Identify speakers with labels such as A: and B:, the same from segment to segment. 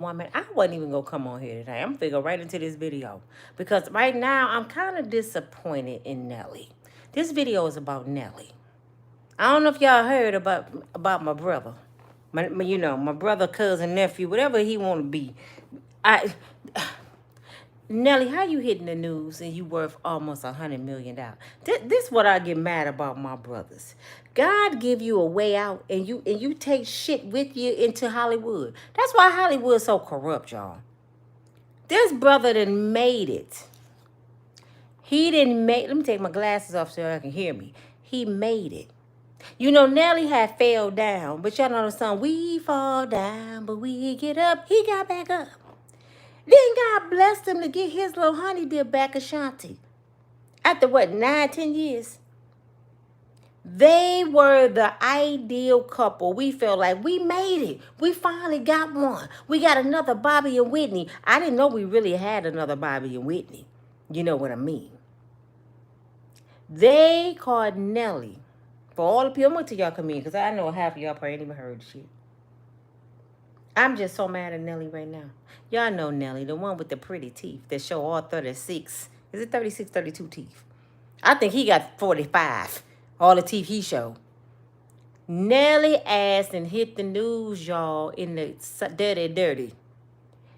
A: woman, I wasn't even gonna come on here today. I'm gonna go right into this video because right now I'm kind of disappointed in Nelly. This video is about Nelly. I don't know if y'all heard about my brother, my brother, cousin, nephew, whatever he want to be. I Nelly, how you hitting the news and you worth almost $100 million? This what I get mad about my brothers. God give you a way out and you take shit with you into Hollywood. That's why Hollywood's so corrupt, y'all. This brother done made it. He didn't make. Let me take my glasses off so y'all can hear me. He made it. You know, Nelly had fell down, but y'all know the song, we fall down, but we get up. He got back up. Then God blessed him to get his little honey dip back, Ashanti. After what, 9, 10 years? They were the ideal couple. We felt like we made it. We finally got one. We got another Bobby and Whitney. I didn't know we really had another Bobby and Whitney. You know what I mean? They called Nelly. For all the people, I'm going to y'all come in because I know half of y'all probably ain't even heard shit. I'm just so mad at Nelly right now. Y'all know Nelly, the one with the pretty teeth that show all 36. Is it 36, 32 teeth? I think he got 45. All the teeth he showed. Nelly ass and hit the news, y'all, in the dirty.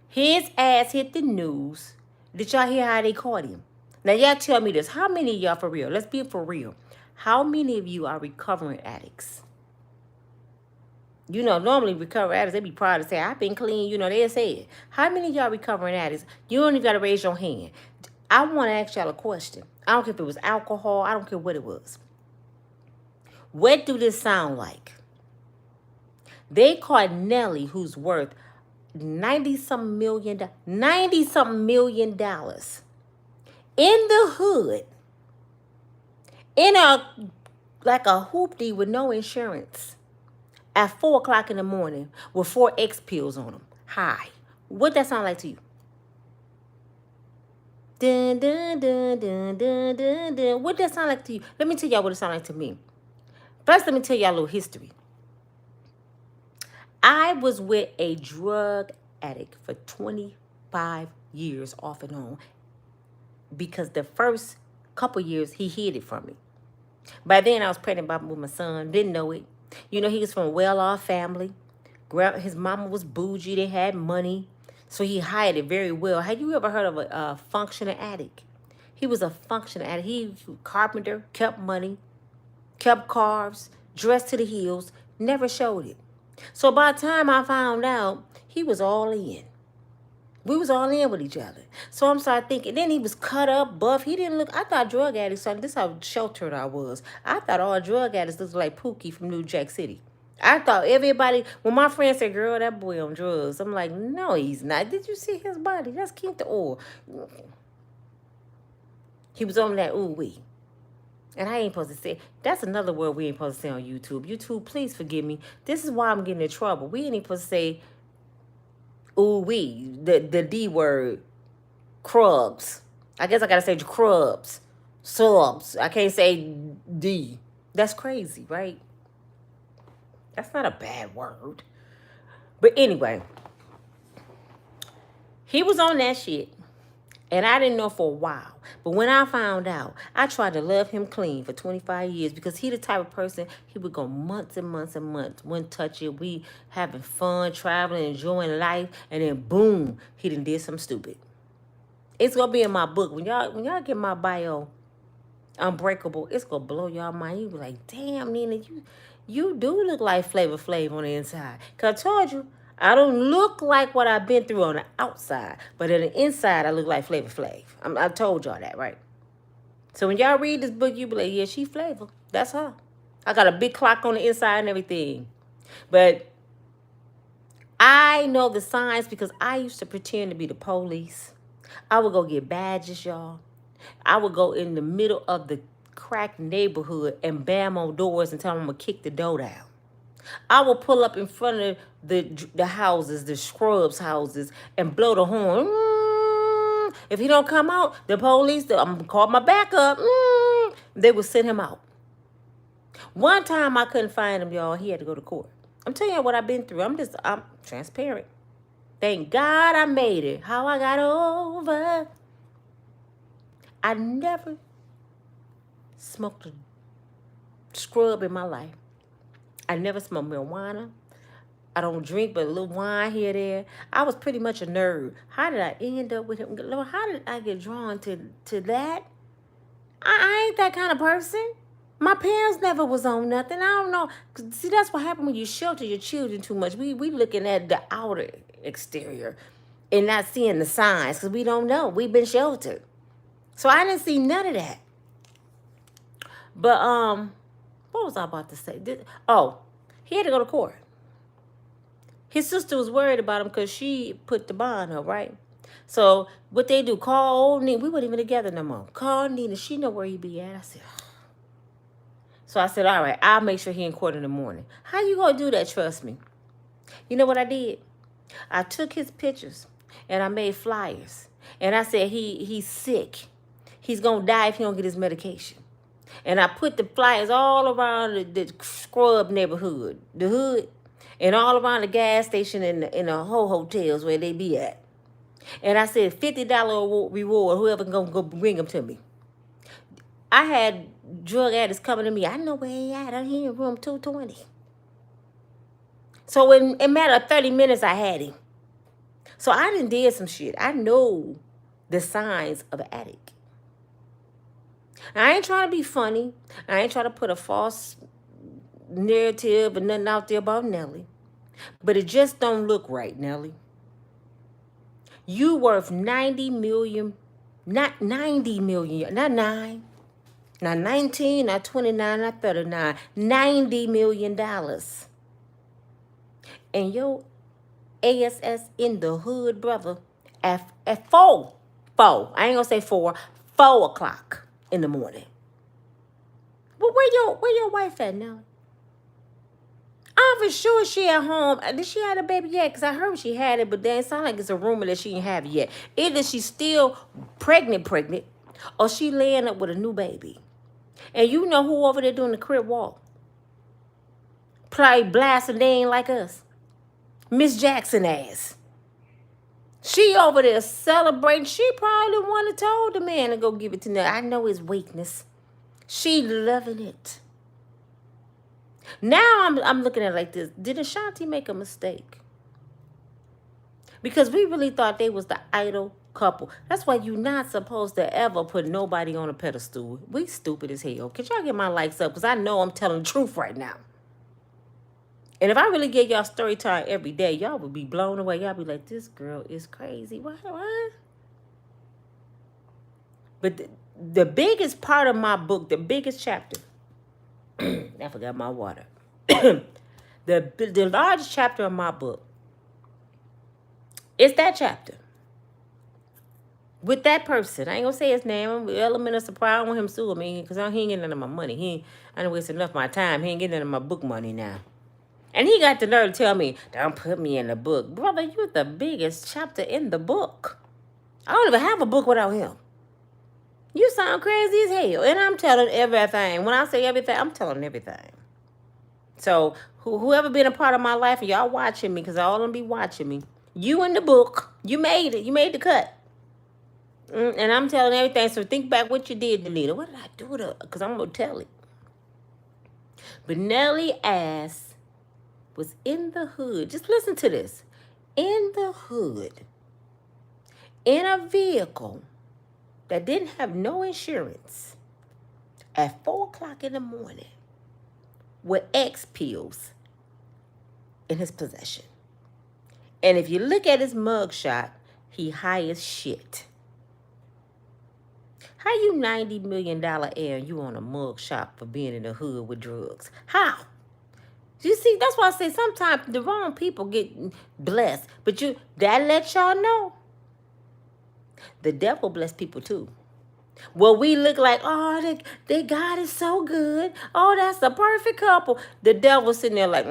A: His ass hit the news. Did y'all hear how they caught him? Now, y'all tell me this. How many of y'all, for real? Let's be for real. How many of you are recovering addicts? You know, normally recovering addicts, they be proud to say, I've been clean. You know, they'll say it. How many of y'all recovering addicts? You don't even got to raise your hand. I want to ask y'all a question. I don't care if it was alcohol. I don't care what it was. What do this sound like? They caught Nelly, who's worth 90-something million, $90-something million in the hood, in like a hoopty with no insurance, at 4 o'clock in the morning with 4 X pills on them. Hi. What that sound like to you? Dun, dun, dun, dun, dun, dun, dun. What that sound like to you? Let me tell y'all what it sound like to me. First, let me tell y'all a little history. I was with a drug addict for 25 years off and on because the first couple years he hid it from me. By then, I was pregnant with my son. Didn't know it. You know, he was from a well-off family. His mama was bougie. They had money. So he hid it very well. Have you ever heard of a functioning addict? He was a functioning addict. He was a carpenter, kept money, kept cars, dressed to the heels, never showed it. So by the time I found out, he was all in. We was all in with each other. So I'm started thinking, then he was cut up, buff. He didn't look, I thought drug addicts, this is how sheltered I was. I thought all drug addicts looked like Pookie from New Jack City. I thought everybody, when my friends said, girl, that boy on drugs, I'm like, no, he's not. Did you see his body? That's Keith the oil. He was on that ooh-wee. And I ain't supposed to say, that's another word we ain't supposed to say on YouTube. YouTube, please forgive me. This is why I'm getting in trouble. We ain't supposed to say ooh-wee, the D word, crubs. I guess I got to say crubs, subs. I can't say D. That's crazy, right? That's not a bad word. But anyway, he was on that shit. And I didn't know for a while. But when I found out, I tried to love him clean for 25 years because he the type of person, he would go months and months and months, wouldn't touch it. We having fun, traveling, enjoying life, and then boom, he done did something stupid. It's gonna be in my book. When y'all get my bio, Unbreakable, it's gonna blow y'all mind. You be like, damn, Nina, you do look like Flavor Flav on the inside. Cause I told you, I don't look like what I've been through on the outside, but on the inside, I look like Flavor Flav. I told y'all that, right? So when y'all read this book, you be like, yeah, she Flavor. That's her. I got a big clock on the inside and everything. But I know the signs because I used to pretend to be the police. I would go get badges, y'all. I would go in the middle of the crack neighborhood and bam on doors and tell them I'm going to kick the door down. I will pull up in front of the houses, the scrubs houses, and blow the horn. If he don't come out, the police, I'm going to call my backup. They would send him out. One time I couldn't find him, y'all. He had to go to court. I'm telling you what I've been through. I'm transparent. Thank God I made it. How I got over. I never smoked a scrub in my life. I never smoked marijuana. I don't drink but a little wine here and there. I was pretty much a nerd. How did I end up with him? Lord, how did I get drawn to that? I ain't that kind of person. My parents never was on nothing. I don't know. See, that's what happened when you shelter your children too much. We looking at the outer exterior and not seeing the signs because we don't know. We've been sheltered. So I didn't see none of that. But what was I about to say? He had to go to court. His sister was worried about him because she put the bond up, right? So what they do, call old Nina. We weren't even together no more. Call Nina. She know where he be at. I said, so I said, all right, I'll make sure he in court in the morning. How you gonna do that? Trust me. You know what I did? I took his pictures and I made flyers. And I said, he's sick. He's gonna die if he don't get his medication. And I put the flyers all around the scrub neighborhood, the hood, and all around the gas station and the whole hotels where they be at. And I said, $50 reward, whoever gonna go bring them to me. I had drug addicts coming to me. I know where he at. I'm here in room 220. So in a matter of 30 minutes, I had him. So I done did some shit. I know the signs of an addict. I ain't trying to be funny. I ain't trying to put a false narrative or nothing out there about Nelly. But it just don't look right, Nelly. You worth 90 million, not 90 million, not 9, not 19, not 29, not 39, $90 million. And your ASS in the hood, brother, at 4, I ain't gonna say 4 o'clock in the morning. But where your wife at now? I'm for sure she at home. Did she have a baby yet? Because I heard she had it, but then it sounds like it's a rumor that she didn't have it yet. Either she's still pregnant, or she laying up with a new baby. And you know who over there doing the crib walk? Probably blasting, they ain't like us. Miss Jackson ass. She over there celebrating. She probably the one that told the man to go give it to Nelly. I know his weakness. She loving it. Now I'm looking at it like this. Did Ashanti make a mistake? Because we really thought they was the idol couple. That's why you're not supposed to ever put nobody on a pedestal. We stupid as hell. Can y'all get my likes up? Because I know I'm telling the truth right now. And if I really get y'all story time every day, y'all would be blown away. Y'all be like, this girl is crazy. What? But the biggest part of my book, the biggest chapter, I forgot my water. The largest chapter of my book is that chapter. With that person. I ain't gonna say his name. I'm an element of surprise. I don't want him suing me because he ain't getting none of my money. I done wasted enough of my time. He ain't getting none of my book money now. And he got the nerve to tell me, don't put me in the book. Brother, you're the biggest chapter in the book. I don't even have a book without him. You sound crazy as hell. And I'm telling everything. When I say everything, I'm telling everything. So whoever been a part of my life, and y'all watching me, because all of them be watching me. You in the book. You made it. You made the cut. And I'm telling everything. So think back what you did, Delita. What did I do to her? Because I'm going to tell it. But Nelly ass was in the hood. Just listen to this. In the hood. In a vehicle that didn't have no insurance at 4 o'clock in the morning with X pills in his possession. And if you look at his mugshot, he high as shit. How you $90 million heir and you on a mugshot for being in the hood with drugs? How? You see, that's why I say sometimes the wrong people get blessed. But that let y'all know. The devil bless people too. Well, we look like, oh, they God is so good. Oh, that's the perfect couple. The devil sitting there like,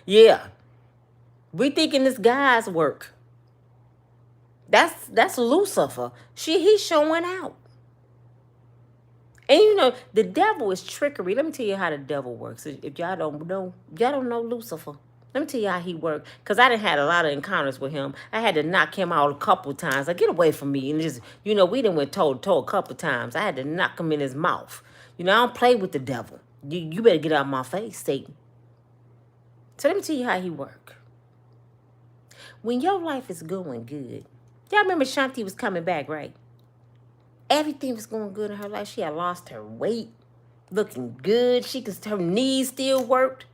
A: yeah. We thinking this guy's work. That's Lucifer. He's showing out. And you know, the devil is trickery. Let me tell you how the devil works. If y'all don't know Lucifer. Let me tell you how he worked. Because I done had a lot of encounters with him. I had to knock him out a couple times. Like, get away from me. And just, we done went toe to toe a couple times. I had to knock him in his mouth. I don't play with the devil. You better get out of my face, Satan. So let me tell you how he worked. When your life is going good, y'all remember Ashanti was coming back, right? Everything was going good in her life. She had lost her weight, looking good. Her knees still worked.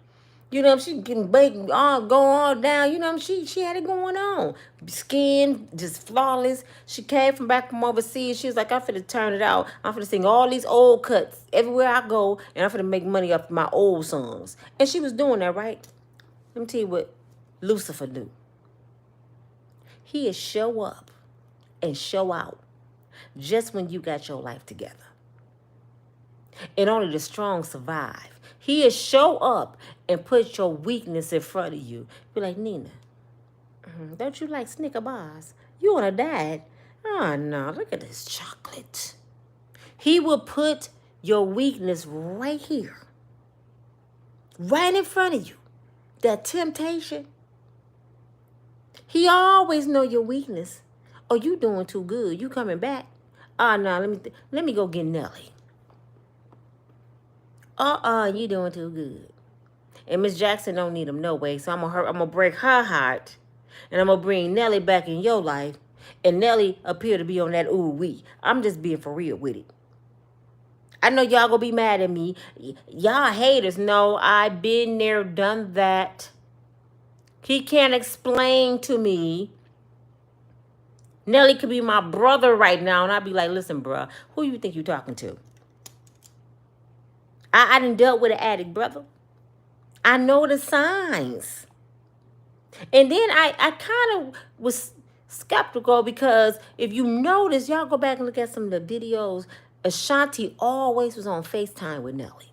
A: She can go all down. She had it going on. Skin just flawless. She came back from overseas. She was like, I'm finna turn it out. I'm finna sing all these old cuts everywhere I go, and I'm finna make money off my old songs. And she was doing that, right? Let me tell you what Lucifer do. He is show up and show out just when you got your life together. And only the strong survive. He is show up and put your weakness in front of you. Be like, Nina, don't you like Snicker bars? You on a diet? Oh, no, look at this chocolate. He will put your weakness right here. Right in front of you. That temptation. He always know your weakness. Oh, you doing too good. You coming back. Oh, no, let me go get Nelly. You doing too good. And Miss Jackson don't need him no way. So I'm gonna break her heart. And I'm gonna bring Nelly back in your life. And Nelly appear to be on that ooh-wee. I'm just being for real with it. I know y'all gonna be mad at me. Y'all haters. No, I've been there, done that. He can't explain to me. Nelly could be my brother right now. And I'd be like, listen, bruh, who you think you talking to? I done dealt with an addict, brother. I know the signs. And then I kind of was skeptical because if you notice, y'all go back and look at some of the videos, Ashanti always was on FaceTime with Nelly.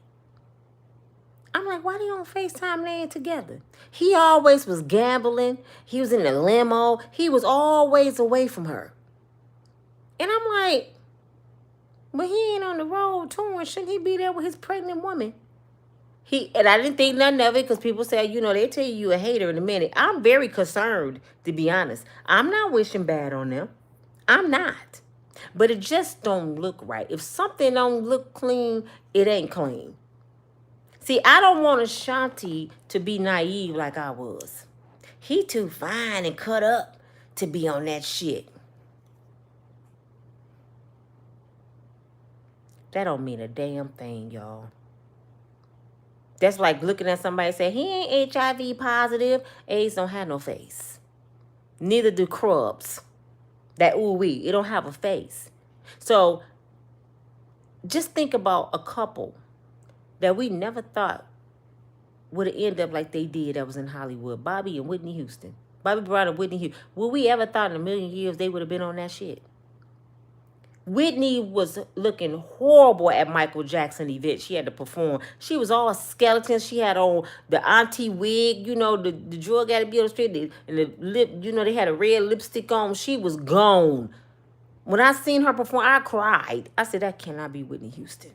A: I'm like, why they on FaceTime laying together? He always was gambling. He was in the limo. He was always away from her. And I'm like, but he ain't on the road touring. Shouldn't he be there with his pregnant woman? And I didn't think nothing of it because people say, they tell you a hater in a minute. I'm very concerned, to be honest. I'm not wishing bad on them. I'm not. But it just don't look right. If something don't look clean, it ain't clean. See, I don't want Ashanti to be naive like I was. He too fine and cut up to be on that shit. That don't mean a damn thing, y'all. That's like looking at somebody and say, he ain't HIV positive. AIDS don't have no face. Neither do crubs. That ooh-wee, it don't have a face. So just think about a couple that we never thought would have ended up like they did that was in Hollywood. Bobby and Whitney Houston. Bobby Brown and Whitney Houston. Would we ever thought in a million years they would have been on that shit? Whitney was looking horrible at Michael Jackson event. She had to perform. She was all skeleton. She had on the auntie wig, the drug had to be on the street, and the lip, they had a red lipstick on. She was gone. When I seen her perform, I cried. I said, that cannot be Whitney Houston.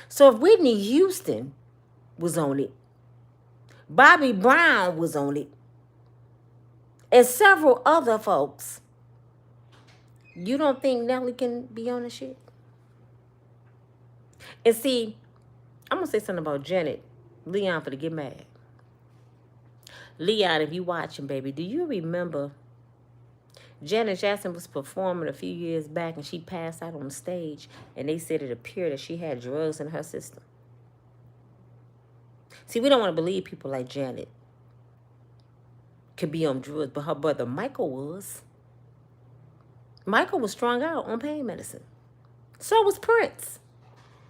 A: So if Whitney Houston was on it, Bobby Brown was on it, and several other folks, you don't think Nelly can be on the shit? And see, I'm going to say something about Janet. Leon for to get mad. Leon, if you watching, baby, do you remember Janet Jackson was performing a few years back and she passed out on the stage and they said it appeared that she had drugs in her system? See, we don't want to believe people like Janet could be on drugs, but her brother Michael was. Michael was strung out on pain medicine. So was Prince.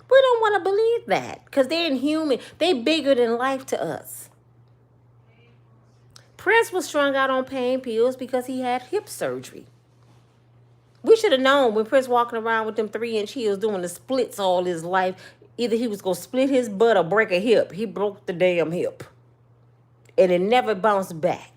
A: We don't want to believe that because they're inhuman. They bigger than life to us. Prince was strung out on pain pills because he had hip surgery. We should have known when Prince walking around with them 3-inch heels doing the splits all his life. Either he was going to split his butt or break a hip. He broke the damn hip. And it never bounced back.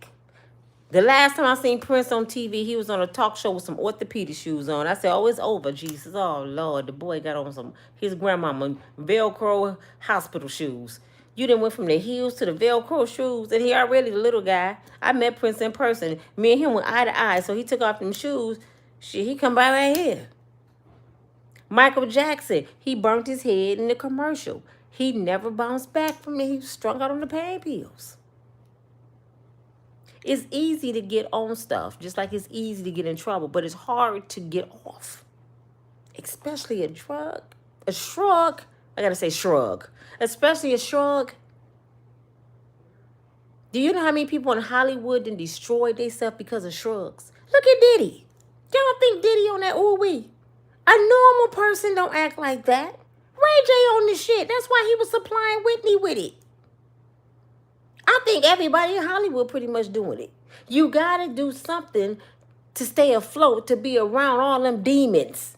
A: The last time I seen Prince on TV, he was on a talk show with some orthopedic shoes on. I said, oh, it's over, Jesus. Oh, Lord, the boy got on his grandmama Velcro hospital shoes. You done went from the heels to the Velcro shoes, and he already the little guy. I met Prince in person. Me and him went eye to eye, so he took off them shoes. Shit, he come by right here. Michael Jackson, he burnt his head in the commercial. He never bounced back from it. He was strung out on the pain pills. It's easy to get on stuff, just like it's easy to get in trouble, but it's hard to get off. Especially a drug. A shrug. I gotta say shrug. Especially a shrug. Do you know how many people in Hollywood done destroyed themselves because of shrugs? Look at Diddy. Y'all think Diddy on that ooh-wee? A normal person don't act like that. Ray J on this shit. That's why he was supplying Whitney with it. I think everybody in Hollywood pretty much doing it. You gotta do something to stay afloat, to be around all them demons.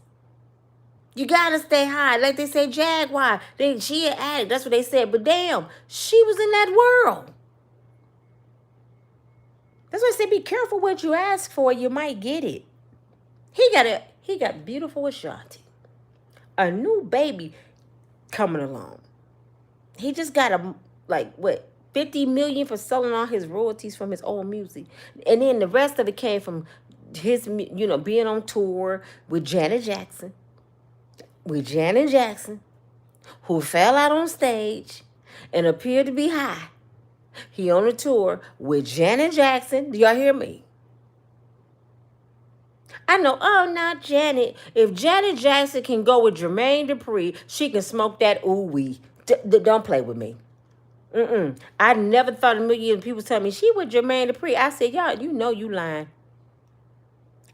A: You gotta stay high. Like they say, Jaguar. She an addict. That's what they said. But damn, she was in that world. That's why I say be careful what you ask for. You might get it. He got beautiful Ashanti. A new baby coming along. He just got $50 million for selling all his royalties from his old music. And then the rest of it came from his, being on tour with Janet Jackson. Who fell out on stage and appeared to be high. He on a tour with Janet Jackson. Do y'all hear me? I know, not Janet. If Janet Jackson can go with Jermaine Dupri, she can smoke that ooh-wee. Don't play with me. I never thought in a million years people tell me she with Jermaine Dupri. I said, y'all, you know you lying.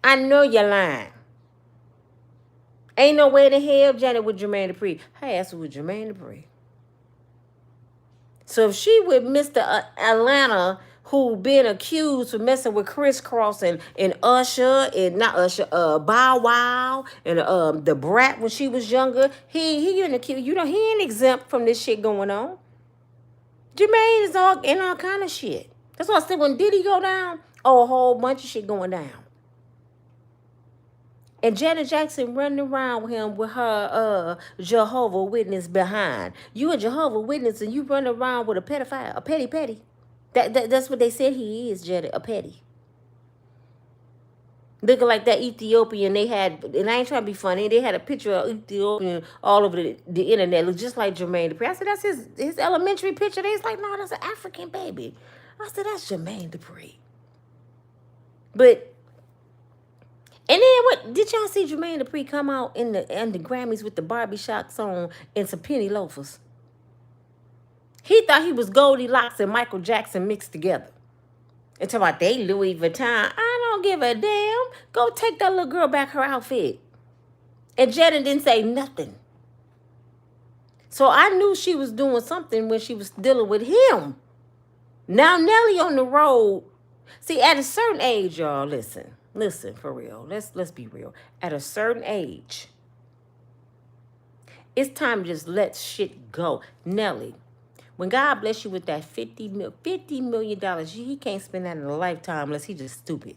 A: I know you're lying. Ain't no way to hell Janet with Jermaine Dupri. Her ass with Jermaine Dupri. So if she with Mr. Atlanta, who been accused of messing with Criss Cross and Usher and not Usher, Bow Wow and the Brat when she was younger, he getting accused. He ain't exempt from this shit going on. Jermaine is all in all kind of shit. That's why I said when Diddy go down, a whole bunch of shit going down. And Janet Jackson running around with him with her Jehovah Witness behind. You a Jehovah Witness and you run around with a pedophile, a petty. That's what they said he is, Janet, a petty. Looking like that Ethiopian they had, and I ain't trying to be funny, they had a picture of Ethiopian all over the internet. Looked just like Jermaine Dupri. I said, that's his elementary picture. They was like, no, that's an African baby. I said, that's Jermaine Dupri. But and then what? Did y'all see Jermaine Dupri come out in the Grammys with the barbershop song and some penny loafers? He thought he was Goldilocks and Michael Jackson mixed together. And talking about they Louis Vuitton. I don't give a damn. Go take that little girl back her outfit. And Janet didn't say nothing. So I knew she was doing something when she was dealing with him. Now Nelly on the road. See, at a certain age, y'all, listen for real. Let's be real. At a certain age, it's time to just let shit go. Nelly, when God bless you with that $50 million, he can't spend that in a lifetime unless he's just stupid.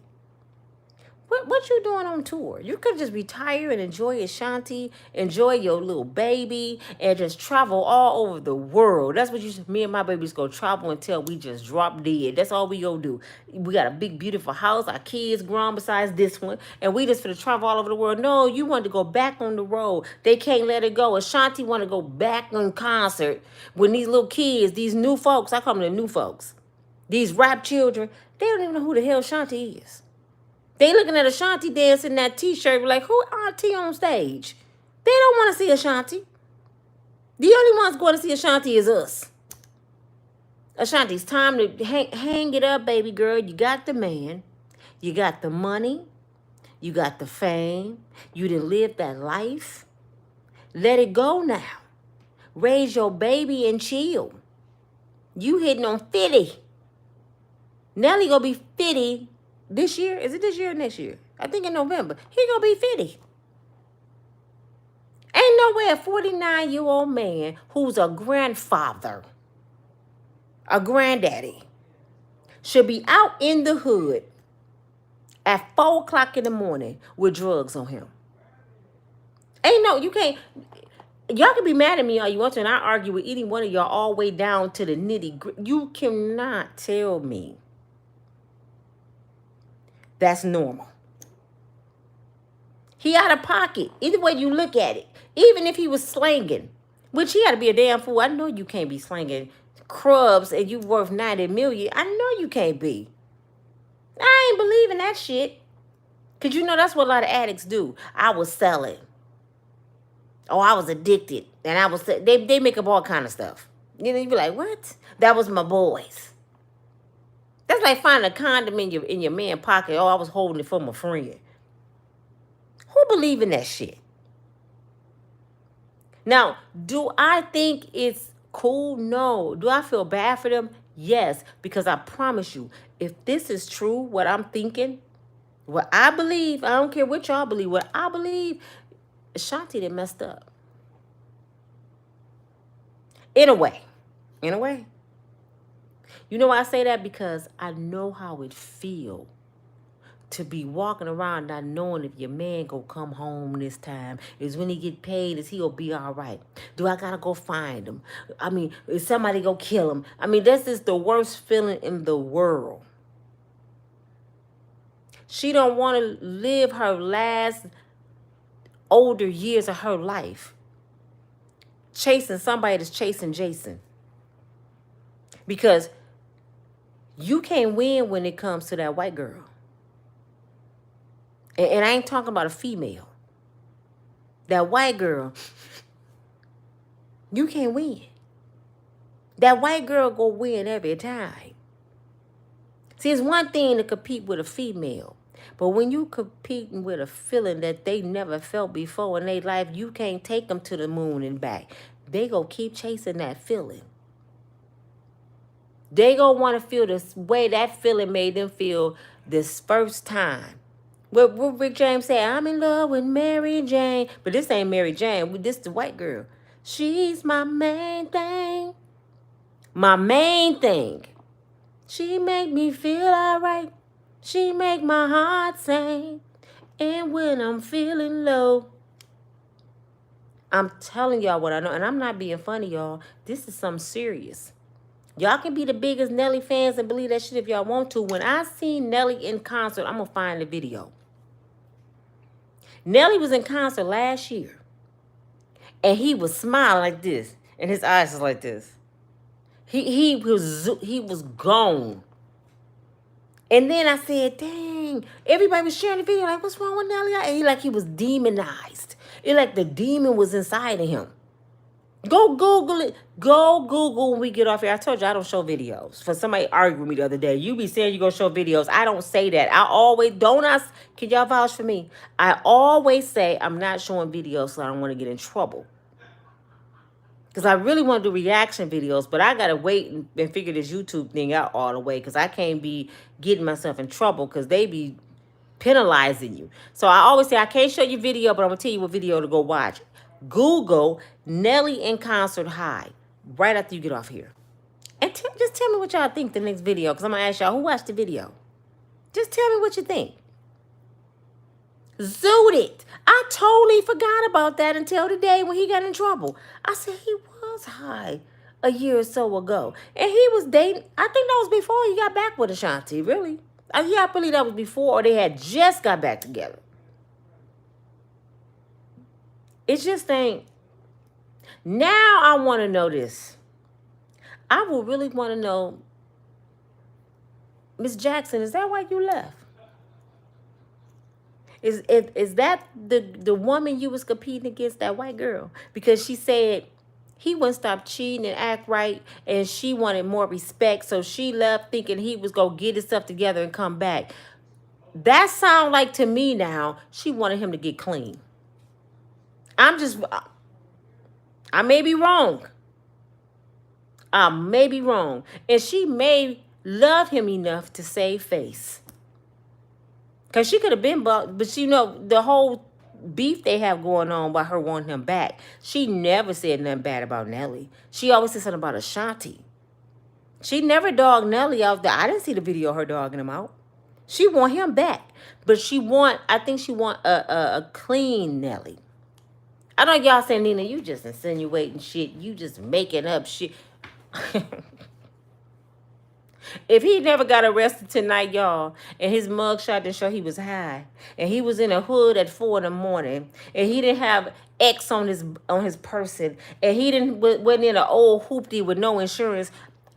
A: What you doing on tour? You could just retire and enjoy Ashanti, enjoy your little baby, and just travel all over the world. That's what me and my babies go travel until we just drop dead. That's all we go do. We got a big, beautiful house. Our kids grown besides this one. And we just finna travel all over the world. No, you want to go back on the road. They can't let it go. Ashanti want to go back on concert when these little kids, these new folks, I call them the new folks, these rap children, they don't even know who the hell Ashanti is. They looking at Ashanti dancing in that t-shirt like, who auntie on stage? They don't want to see Ashanti. The only ones going to see Ashanti is us. Ashanti, it's time to hang it up, baby girl. You got the man. You got the money. You got the fame. You done lived that life. Let it go now. Raise your baby and chill. You hitting on 50. Nelly gonna be 50 this year. Is it this year or next year? I think in November. He gonna be 50. Ain't no way a 49-year-old man who's a grandfather, a granddaddy, should be out in the hood at 4 o'clock in the morning with drugs on him. Ain't no, you can't. Y'all can be mad at me all you want to, and I argue with any one of y'all all the way down to the nitty gritty. You cannot tell me that's normal. He out of pocket. Either way you look at it. Even if he was slanging, which he had to be a damn fool. I know you can't be slanging crubs and you worth 90 million. I know you can't be. I ain't believing that shit. Because you know that's what a lot of addicts do. I was selling. Oh, I was addicted. And I was, they make up all kind of stuff. You know, you be like, what? That was my boys. That's like finding a condom in your man pocket. Oh, I was holding it for my friend. Who believe in that shit? Now, do I think it's cool? No. Do I feel bad for them? Yes. Because I promise you, if this is true, what I'm thinking, what I believe, I don't care what y'all believe, what I believe, Ashanti done messed up. In a way. In a way. You know why I say that? Because I know how it feels to be walking around not knowing if your man go come home this time. Is when he get paid, is he gonna be all right? Do I gotta go find him? I mean, is somebody gonna kill him? I mean, this is the worst feeling in the world. She don't want to live her last older years of her life chasing somebody that's chasing Jason. Because you can't win when it comes to that white girl. And I ain't talking about a female. That white girl, you can't win. That white girl go win every time. See, it's one thing to compete with a female. But when you competing with a feeling that they never felt before in their life, you can't take them to the moon and back. They go keep chasing that feeling. They gonna want to feel the way that feeling made them feel this first time. What Rick James said, I'm in love with Mary Jane. But this ain't Mary Jane. This the white girl. She's my main thing. My main thing. She make me feel all right. She make my heart sing. And when I'm feeling low, I'm telling y'all what I know. And I'm not being funny, y'all. This is something serious. Y'all can be the biggest Nelly fans and believe that shit if y'all want to. When I seen Nelly in concert, I'm going to find the video. Nelly was in concert last year. And he was smiling like this. And his eyes was like this. He was gone. And then I said, dang. Everybody was sharing the video like, what's wrong with Nelly? And he was demonized. It like the demon was inside of him. Go Google it. Go Google when we get off here. I told you I don't show videos. For somebody arguing with me the other day, you be saying you gonna show videos. I don't say that. I always don't ask. Can y'all vouch for me? I always say I'm not showing videos so I don't want to get in trouble. Because I really want to do reaction videos, but I gotta wait and figure this YouTube thing out all the way. Because I can't be getting myself in trouble because they be penalizing you. So I always say I can't show you video, but I'm gonna tell you what video to go watch. Google Nelly in concert high right after you get off here. And just tell me what y'all think the next video. Because I'm going to ask y'all who watched the video. Just tell me what you think. Zooted. I totally forgot about that until today when he got in trouble. I said he was high a year or so ago. And he was dating. I think that was before he got back with Ashanti, really. Yeah, I believe that was before or they had just got back together. It's just ain't. Now I want to know this. I would really want to know, Miss Jackson, is that why you left? Is that the woman you was competing against, that white girl? Because she said he wouldn't stop cheating and act right, and she wanted more respect, so she left thinking he was going to get his stuff together and come back. That sounds like to me now she wanted him to get clean. I may be wrong. I may be wrong. And she may love him enough to save face. Because she could have been, but you know, the whole beef they have going on by her wanting him back. She never said nothing bad about Nelly. She always said something about Ashanti. She never dogged Nelly out there. I didn't see the video of her dogging him out. She want him back. But I think she want a clean Nelly. I know y'all saying, Nina, you just insinuating shit. You just making up shit. If he never got arrested tonight, y'all, and his mugshot didn't show he was high, and he was in a hood at 4 in the morning, and he didn't have X on his person, and he wasn't in an old hoopty with no insurance,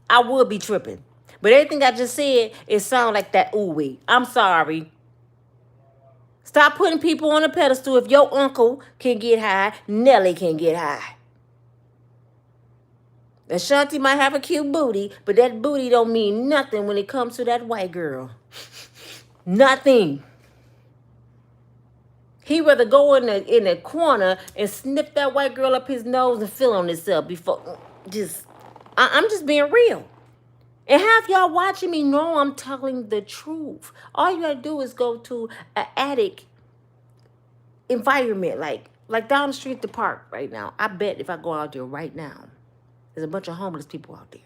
A: I would be tripping. But everything I just said, it sound like that ooh-wee. I'm sorry. Stop putting people on a pedestal. If your uncle can get high, Nelly can get high. Ashanti might have a cute booty, but that booty don't mean nothing when it comes to that white girl. Nothing. He rather go in the corner and snip that white girl up his nose and feel on himself before. I'm just being real. And half y'all watching me know I'm telling the truth. All you gotta do is go to an addict environment, like down the street at the park right now. I bet if I go out there right now, there's a bunch of homeless people out there.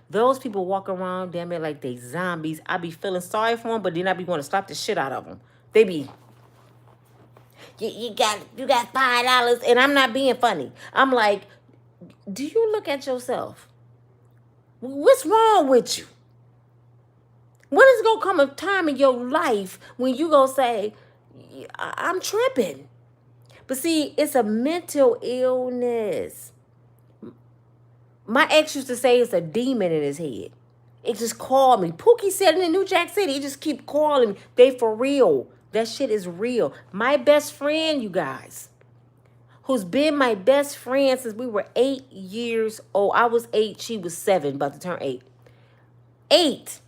A: Those people walk around damn it like they zombies. I be feeling sorry for them, but then I be want to slap the shit out of them. They be, you got $5, and I'm not being funny. I'm like, do you look at yourself? What's wrong with you? When is gonna come a time in your life when you gonna say, I'm tripping? But see, it's a mental illness. My ex used to say it's a demon in his head. It just called me. Pookie said in New Jack City, he just keep calling me. They for real. That shit is real. My best friend, you guys, who's been my best friend since we were 8 years old. I was 8, she was 7, about to turn 8. 8.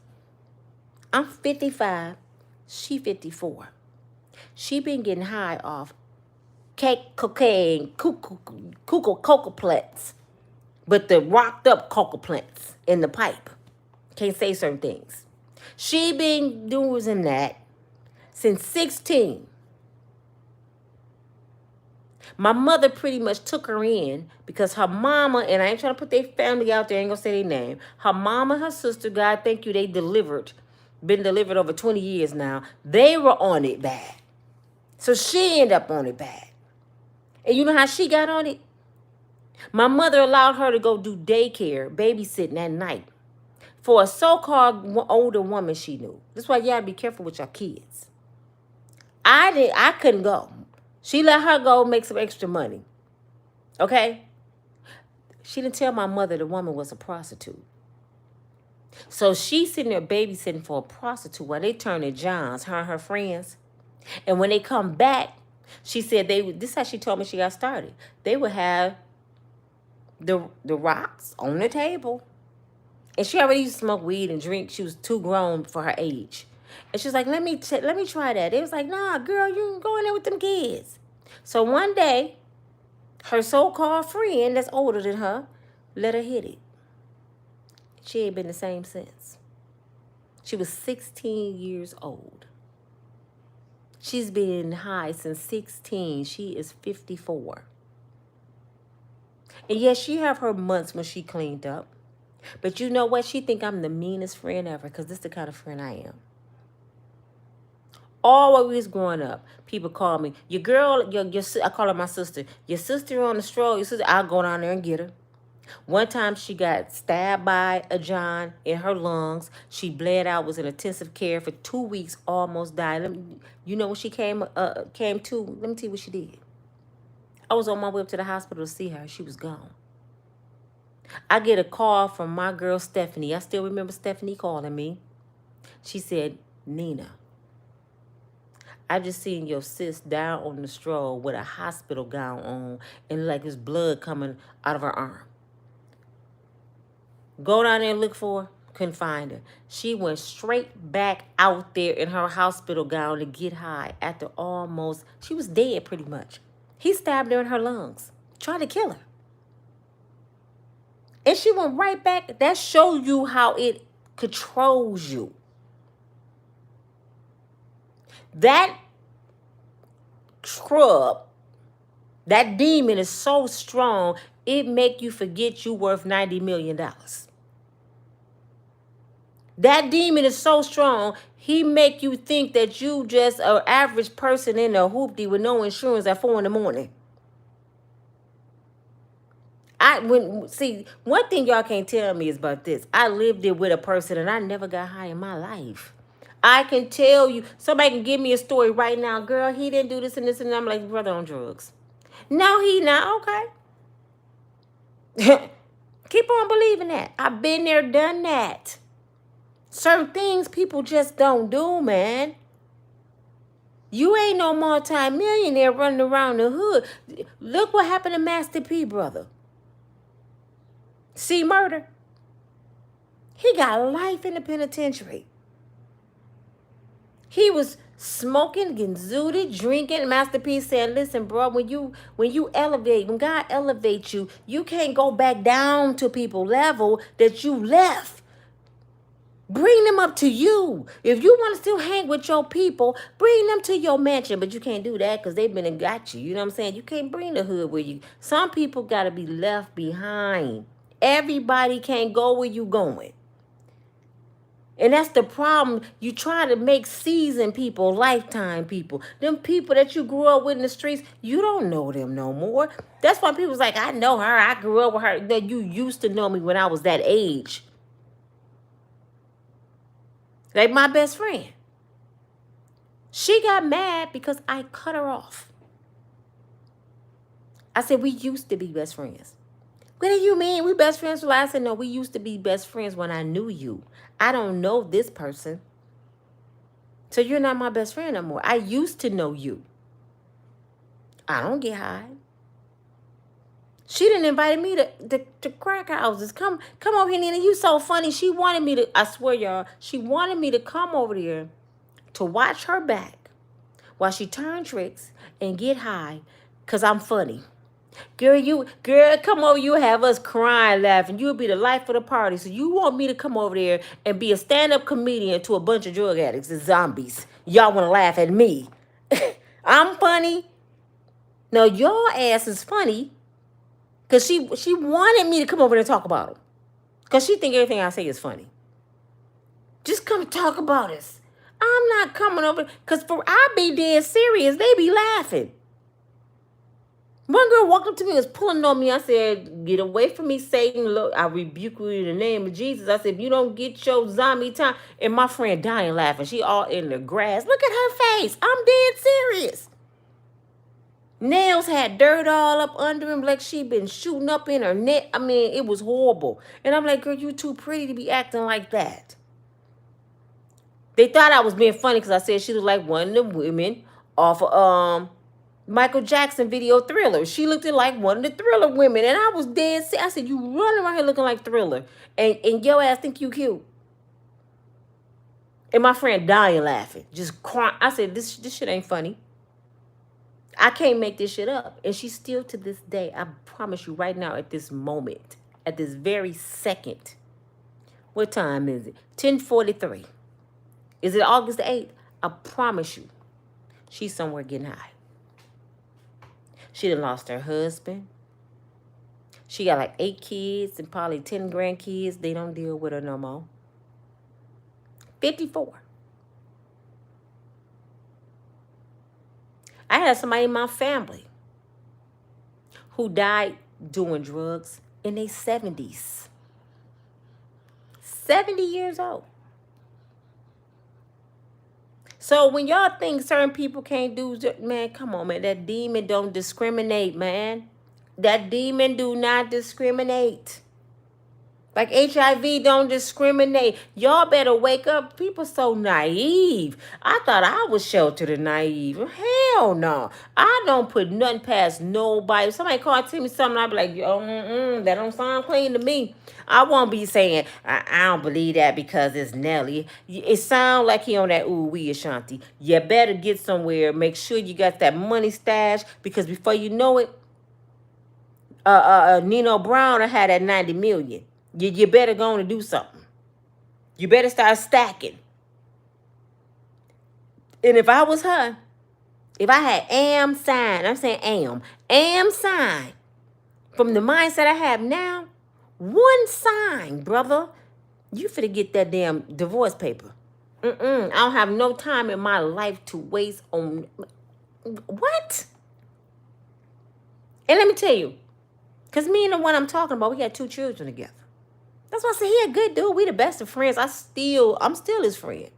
A: I'm 55. She 54. She been getting high off cake, cocaine, cocoa plants, but the rocked up cocoa plants in the pipe. Can't say certain things. She been doing that since 16. My mother pretty much took her in because her mama, and I ain't trying to put their family out there, I ain't gonna say their name. Her mama, her sister, God thank you, they been delivered over 20 years now. They were on it bad. So she ended up on it bad. And you know how she got on it? My mother allowed her to go do daycare, babysitting at night, for a so-called older woman she knew. That's why you gotta be careful with your kids. I couldn't go. She let her go make some extra money. Okay? She didn't tell my mother the woman was a prostitute. So she's sitting there babysitting for a prostitute while they turn to Johns, her and her friends. And when they come back, she said this is how she told me she got started. They would have the rocks on the table. And she already used to smoke weed and drink. She was too grown for her age. And she was like, let me try that. They was like, nah, girl, you can go in there with them kids. So one day, her so-called friend that's older than her let her hit it. She ain't been the same since. She was 16 years old. She's been high since 16. She is 54. And yes, she have her months when she cleaned up. But you know what? She think I'm the meanest friend ever because this is the kind of friend I am. Always growing up, people call me, your girl, I call her my sister. Your sister on the stroll, your sister, I'll go down there and get her. One time she got stabbed by a John in her lungs. She bled out, was in intensive care for 2 weeks, almost died. You know when she came to, let me tell you what she did. I was on my way up to the hospital to see her. She was gone. I get a call from my girl, Stephanie. I still remember Stephanie calling me. She said, Nina, I just seen your sis down on the stroll with a hospital gown on and like there's blood coming out of her arm. Go down there and look for her. Couldn't find her. She went straight back out there in her hospital gown to get high after she was dead pretty much. He stabbed her in her lungs, tried to kill her. And she went right back. That shows you how it controls you. That scrub, that demon is so strong, it make you forget you worth $90 million. That demon is so strong, he make you think that you just an average person in a hoopty with no insurance at 4 in the morning. One thing y'all can't tell me is about this. I lived it with a person and I never got high in my life. I can tell you, somebody can give me a story right now. Girl, he didn't do this and this and that. I'm like, brother on drugs. No, he not. Okay. Keep on believing that. I've been there, done that. Certain things people just don't do, man. You ain't no multi-millionaire running around the hood. Look what happened to Master P, brother. See murder. He got life in the penitentiary. He was smoking, getting zooted, drinking. Master P said, listen, bro, when you elevate, when God elevates you, you can't go back down to people level that you left. Bring them up to you. If you want to still hang with your people, bring them to your mansion. But you can't do that because they've been and got you. You know what I'm saying? You can't bring the hood with you. Some people got to be left behind. Everybody can't go where you going. And that's the problem. You try to make seasoned people, lifetime people. Them people that you grew up with in the streets, you don't know them no more. That's why people's like, I know her. I grew up with her. That you used to know me when I was that age. Like my best friend. She got mad because I cut her off. I said, we used to be best friends. What do you mean? We best friends? I said, no, we used to be best friends when I knew you. I don't know this person. So you're not my best friend no more. I used to know you. I don't get high. She didn't invite me to crack houses. Come over here, Nina. You so funny. She wanted me to, I swear, y'all, she wanted me to come over there to watch her back while she turned tricks and get high because I'm funny. Girl, come over. You have us crying, laughing. You'll be the life of the party. So you want me to come over there and be a stand-up comedian to a bunch of drug addicts and zombies. Y'all want to laugh at me. I'm funny. No, your ass is funny. Because she wanted me to come over there and talk about them. Because she think everything I say is funny. Just come talk about us. I'm not coming over. Because I be dead serious. They be laughing. One girl walked up to me and was pulling on me. I said, get away from me, Satan. Look, I rebuke you in the name of Jesus. I said, if you don't get your zombie time. And my friend dying laughing. She all in the grass. Look at her face. I'm dead serious. Nails had dirt all up under him like she been shooting up in her neck. I mean, it was horrible. And I'm like, girl, you too pretty to be acting like that. They thought I was being funny because I said she looked like one of the women off of Michael Jackson video Thriller. She looked like one of the Thriller women. And I was dead sick. I said, you running around here looking like Thriller. And your ass think you cute. And my friend dying laughing. Just crying. I said, this shit ain't funny. I can't make this shit up. And she's still to this day, I promise you right now at this moment, at this very second. What time is it? 10:43. Is it August the 8th? I promise you, she's somewhere getting high. She done lost her husband. She got like 8 kids and probably 10 grandkids. They don't deal with her no more. 54. I had somebody in my family who died doing drugs in their 70s. 70 years old. So when y'all think certain people can't do, man, come on, man. That demon don't discriminate, man. That demon do not discriminate. Like HIV don't discriminate. Y'all better wake up. People so naive. I thought I was sheltered and naive. Hell no. I don't put nothing past nobody. If somebody call tell me something, I'll be like, that don't sound clean to me. I won't be saying, I don't believe that because it's Nelly. It sound like he on that ooh-wee Ashanti. You better get somewhere. Make sure you got that money stash because before you know it, Nino Brown had that 90 million. You better go on and do something. You better start stacking. And if I was her, if I had am sign, I'm saying am sign, from the mindset I have now, one sign, brother, you finna get that damn divorce paper. I don't have no time in my life to waste on, what? And let me tell you, Because me and the one I'm talking about, we had 2 children together. That's why I said he a good dude. We the best of friends. I'm still his friend.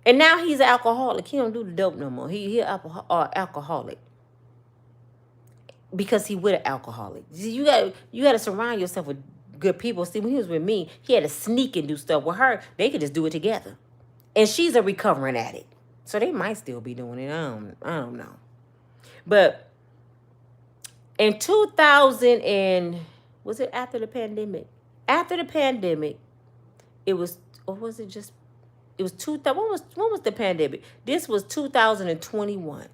A: And now he's an alcoholic. He don't do the dope no more. He alcoholic. Because he with an alcoholic. You gotta surround yourself with good people. See, when he was with me, he had to sneak and do stuff. With her, they could just do it together. And she's a recovering addict. So they might still be doing it. I don't know. But in 2000 and was it after the pandemic? After the pandemic, it was, or was it just, it was 2000, when was the pandemic? This was 2021.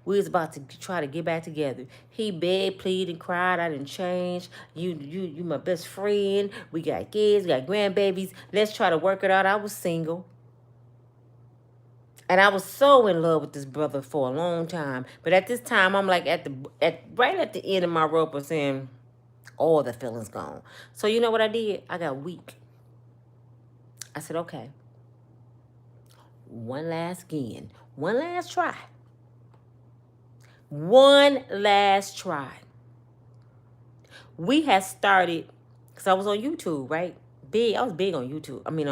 A: We was about to try to get back together. He begged, pleaded, cried. I didn't change. You my best friend. We got kids, we got grandbabies. Let's try to work it out. I was single. And I was so in love with this brother for a long time. But at this time, I'm like right at the end of my rope of saying, all the feelings gone. So you know what I did? I got weak. I said, okay. One last try. One last try. We had started, because I was on YouTube, right? I was big on YouTube. I mean,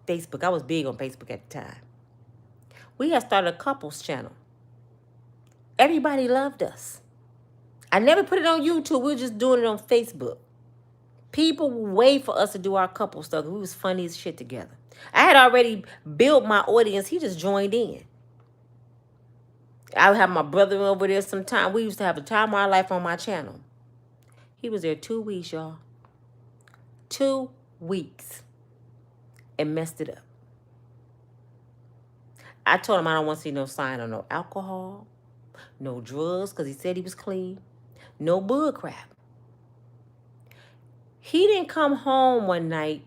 A: Facebook. I was big on Facebook at the time. We had started a couples channel. Everybody loved us. I never put it on YouTube. We were just doing it on Facebook. People would wait for us to do our couple stuff. We was funny as shit together. I had already built my audience. He just joined in. I would have my brother over there sometime. We used to have a time of our life on my channel. He was there 2 weeks, y'all. 2 weeks. And messed it up. I told him I don't want to see no sign of no alcohol, no drugs, because he said he was clean, no bull crap. He didn't come home one night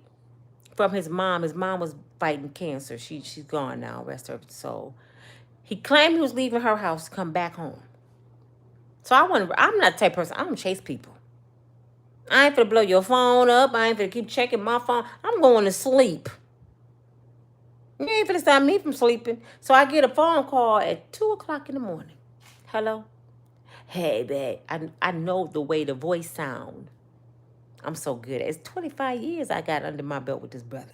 A: from his mom. His mom was fighting cancer. She's gone now, rest her soul. He claimed he was leaving her house to come back home. So I'm not the type of person, I don't chase people. I ain't finna blow your phone up. I ain't finna keep checking my phone. I'm going to sleep. You ain't finna stop me from sleeping. So I get a phone call at 2 o'clock in the morning. Hello? Hey, babe. I know the way the voice sound. I'm so good. It's 25 years I got under my belt with this brother.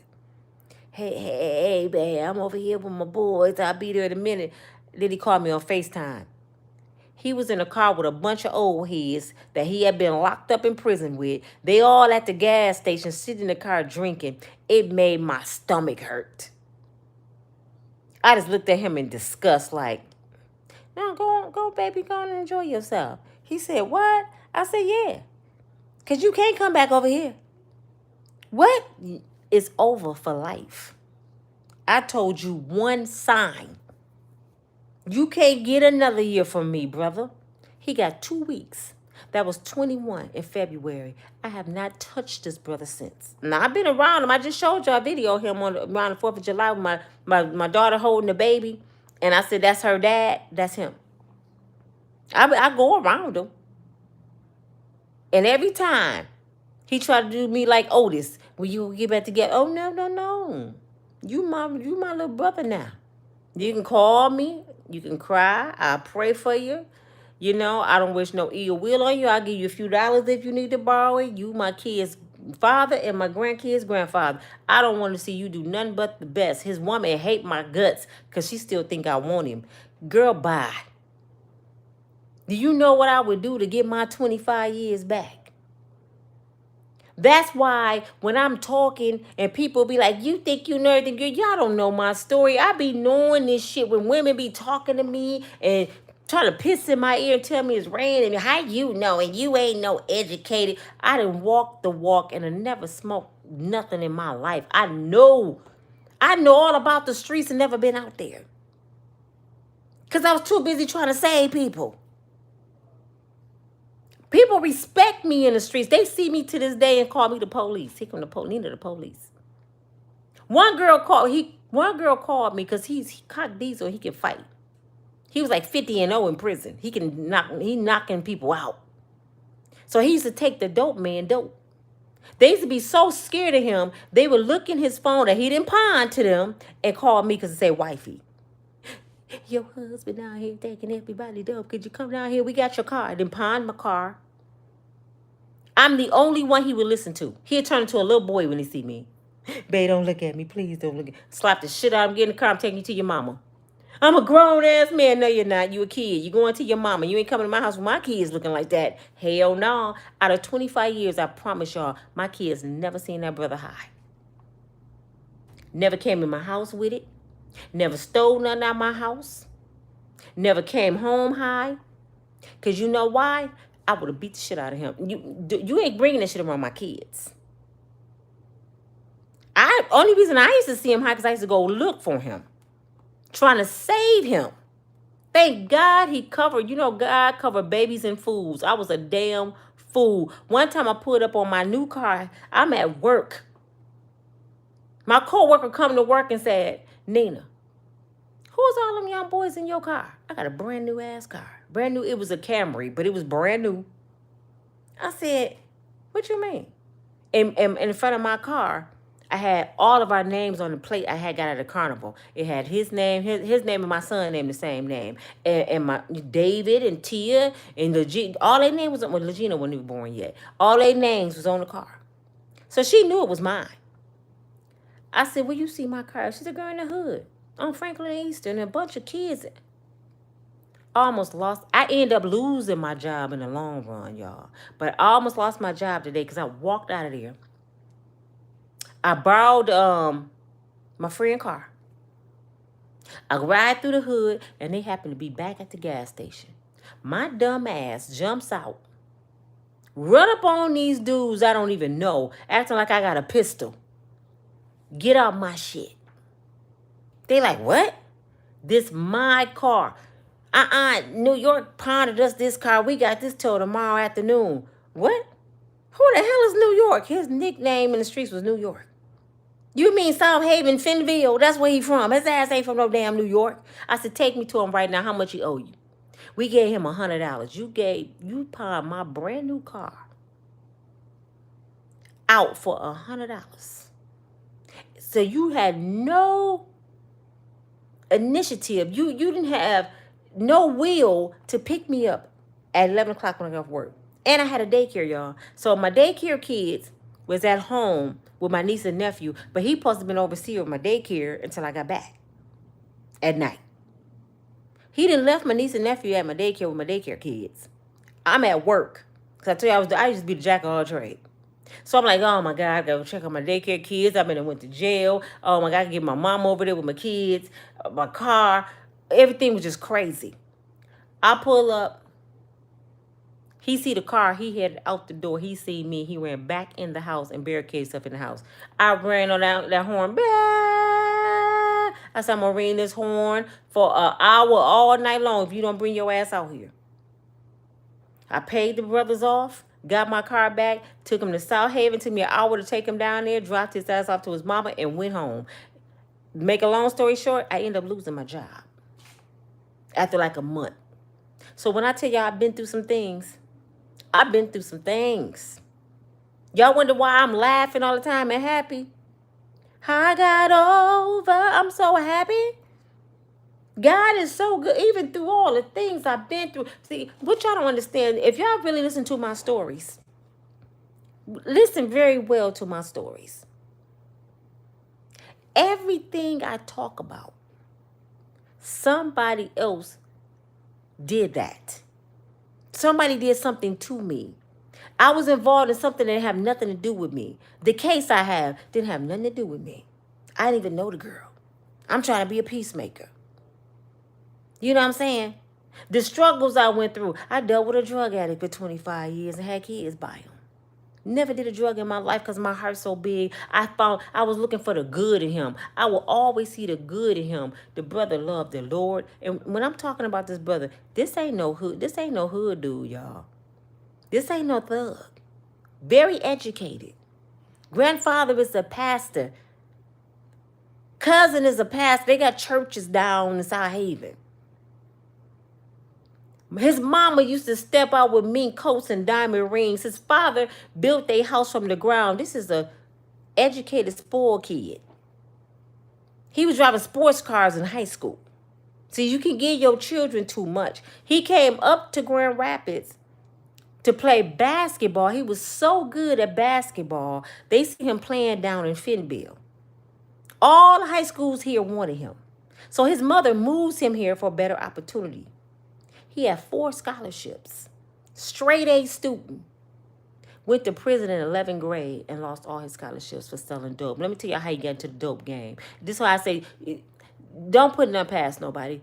A: Hey, babe. I'm over here with my boys. I'll be there in a minute. Then he called me on FaceTime. He was in a car with a bunch of old heads that he had been locked up in prison with. They all at the gas station sitting in the car drinking. It made my stomach hurt. I just looked at him in disgust like, no, go, baby, go and enjoy yourself. He said, what? I said, yeah. Because you can't come back over here. What? It's over for life. I told you one sign. You can't get another year from me, brother. He got 2 weeks. That was 21 in February. I have not touched this brother since. Now, I've been around him. I just showed y'all a video of him around the 4th of July with my daughter holding the baby. And I said, that's her dad. That's him. I go around him. And every time he tried to do me like Otis, will you get back together? Oh, no. You my little brother now. You can call me. You can cry. I'll pray for you. You know, I don't wish no ill will on you. I'll give you a few dollars if you need to borrow it. You my kid's father and my grandkid's grandfather. I don't want to see you do nothing but the best. His woman hate my guts because she still think I want him. Girl, bye. Do you know what I would do to get my 25 years back? That's why when I'm talking and people be like, you think you know everything, girl, y'all don't know my story. I be knowing this shit when women be talking to me and trying to piss in my ear and tell me it's raining. And how you know? And you ain't no educated. I done walked the walk and I never smoked nothing in my life. I know all about the streets and never been out there. Because I was too busy trying to save people. People respect me in the streets. They see me to this day and call me the police. Here come the police. Nina the police. One girl called me because he caught diesel. He can fight. He was like 50-0 in prison. He knocking people out. So he used to take the dope. They used to be so scared of him. They would look in his phone that he didn't pawn to them and call me because it say wifey. Your husband out here taking everybody dope. Could you come down here? We got your car. I done pawned my car. I'm the only one he would listen to. He'll turn into a little boy when he see me. Babe, don't look at me. Please don't look at me. Slap the shit out of him. Get in the car. I'm taking you to your mama. I'm a grown-ass man. No, you're not. You a kid. You going to your mama. You ain't coming to my house with my kids looking like that. Hell no. Out of 25 years, I promise y'all, my kids never seen that brother high. Never came in my house with it. Never stole nothing out of my house. Never came home high. Because you know why? I would have beat the shit out of him. You ain't bringing that shit around my kids. Only reason I used to see him high because I used to go look for him. Trying to save him. Thank God he covered. You know, God covered babies and fools. I was a damn fool. One time I pulled up on my new car. I'm at work. My co-worker come to work and said, Nina, who's all them young boys in your car? I got a brand new ass car. Brand new. It was a Camry, but it was brand new. I said, what you mean? In front of my car, I had all of our names on the plate I had got at a carnival. It had his name, his name and my son's name, the same name. And my David and Tia and Legina, all their names was on, well, Legina wasn't even born yet. All their names was on the car. So she knew it was mine. I said, well, you see my car? She said, girl, in the hood. On Franklin and Eastern, and a bunch of kids. Almost lost. I ended up losing my job in the long run, y'all. But I almost lost my job today because I walked out of there. I borrowed my friend's car. I ride through the hood, and they happen to be back at the gas station. My dumb ass jumps out, run up on these dudes I don't even know, acting like I got a pistol. Get out my shit. They like, what? This my car. New York pawned us this car. We got this till tomorrow afternoon. What? Who the hell is New York? His nickname in the streets was New York. You mean South Haven, Fenville? That's where he from. His ass ain't from no damn New York. I said, take me to him right now. How much he owe you? We gave him $100. You pawned my brand new car out for $100. So you had no initiative. You didn't have no will to pick me up at 11 o'clock when I got off work. And I had a daycare, y'all. So my daycare kids was at home with my niece and nephew, but he supposed to have been overseas with my daycare until I got back at night. He didn't left my niece and nephew at my daycare with my daycare kids. I'm at work. Because I tell you, I used to be the jack of all trades. So I'm like, oh my God, I gotta check on my daycare kids. I've been and went to jail. Oh my God, I gotta get my mom over there with my kids, my car. Everything was just crazy. I pull up. He see the car. He headed out the door. He see me. He ran back in the house and barricaded himself in the house. I ran on that horn. I said, I'm going to ring this horn for an hour all night long if you don't bring your ass out here. I paid the brothers off, got my car back, took him to South Haven, took me an hour to take him down there, dropped his ass off to his mama, and went home. Make a long story short, I ended up losing my job after like a month. So when I tell y'all I've been through some things, I've been through some things. Y'all wonder why I'm laughing all the time and happy? I got over. I'm so happy. God is so good, even through all the things I've been through. See, what y'all don't understand, if y'all really listen to my stories, listen very well to my stories. Everything I talk about, somebody else did that. Somebody did something to me. I was involved in something that didn't have nothing to do with me. The case I have didn't have nothing to do with me. I didn't even know the girl. I'm trying to be a peacemaker. You know what I'm saying? The struggles I went through. I dealt with a drug addict for 25 years and had kids by him. Never did a drug in my life because my heart's so big. I was looking for the good in him. I will always see the good in him. The brother loved the Lord. And when I'm talking about this brother, this ain't no hood. This ain't no hood dude, y'all. This ain't no thug. Very educated. Grandfather is a pastor. Cousin is a pastor. They got churches down in South Haven. His mama used to step out with mink coats and diamond rings. His father built a house from the ground. This is a educated, spoiled kid. He was driving sports cars in high school. See, you can give your children too much. He came up to Grand Rapids to play basketball. He was so good at basketball. They see him playing down in Finville. All the high schools here wanted him. So his mother moves him here for a better opportunity. He had 4 scholarships. Straight A student. Went to prison in 11th grade and lost all his scholarships for selling dope. Let me tell you how he got into the dope game. This is why I say, don't put nothing past nobody.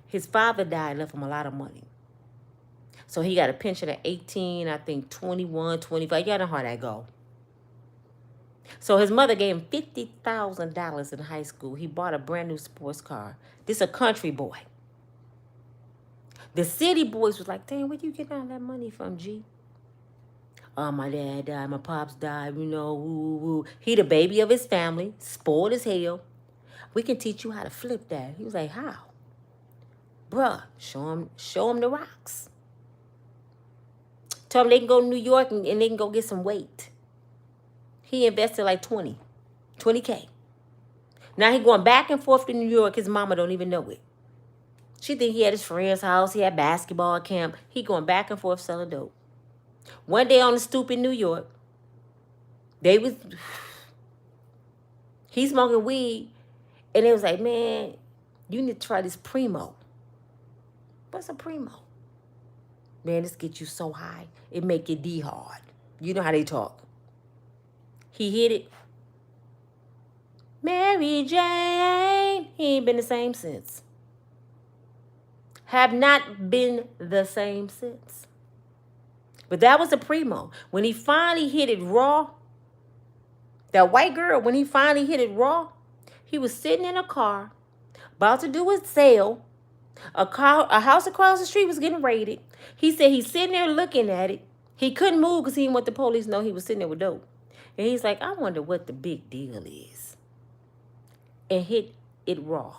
A: His father died, left him a lot of money. So he got a pension at 18, I think 21, 25. Y'all know how that go. So his mother gave him $50,000 in high school. He bought a brand new sports car. This a country boy. The city boys was like, damn, where you get all that money from, G? Oh, my dad died. My pops died. You know, woo, woo. He the baby of his family. Spoiled as hell. We can teach you how to flip that. He was like, how? Bruh, show him the rocks. Tell them they can go to New York and they can go get some weight. He invested like 20K. Now he going back and forth to New York. His mama don't even know it. She think he had his friend's house. He had basketball camp. He going back and forth selling dope. One day on the stoop in New York, he's smoking weed, and they was like, man, you need to try this Primo. What's a Primo? Man, this get you so high, it make you D hard. You know how they talk. He hit it. Mary Jane, he ain't been the same since. Have not been the same since. But that was a Primo. When he finally hit it raw, that white girl, when he finally hit it raw, he was sitting in a car, about to do his sale. A house across the street was getting raided. He said he's sitting there looking at it. He couldn't move because he didn't want the police to know he was sitting there with dope. And he's like, I wonder what the big deal is. And hit it raw.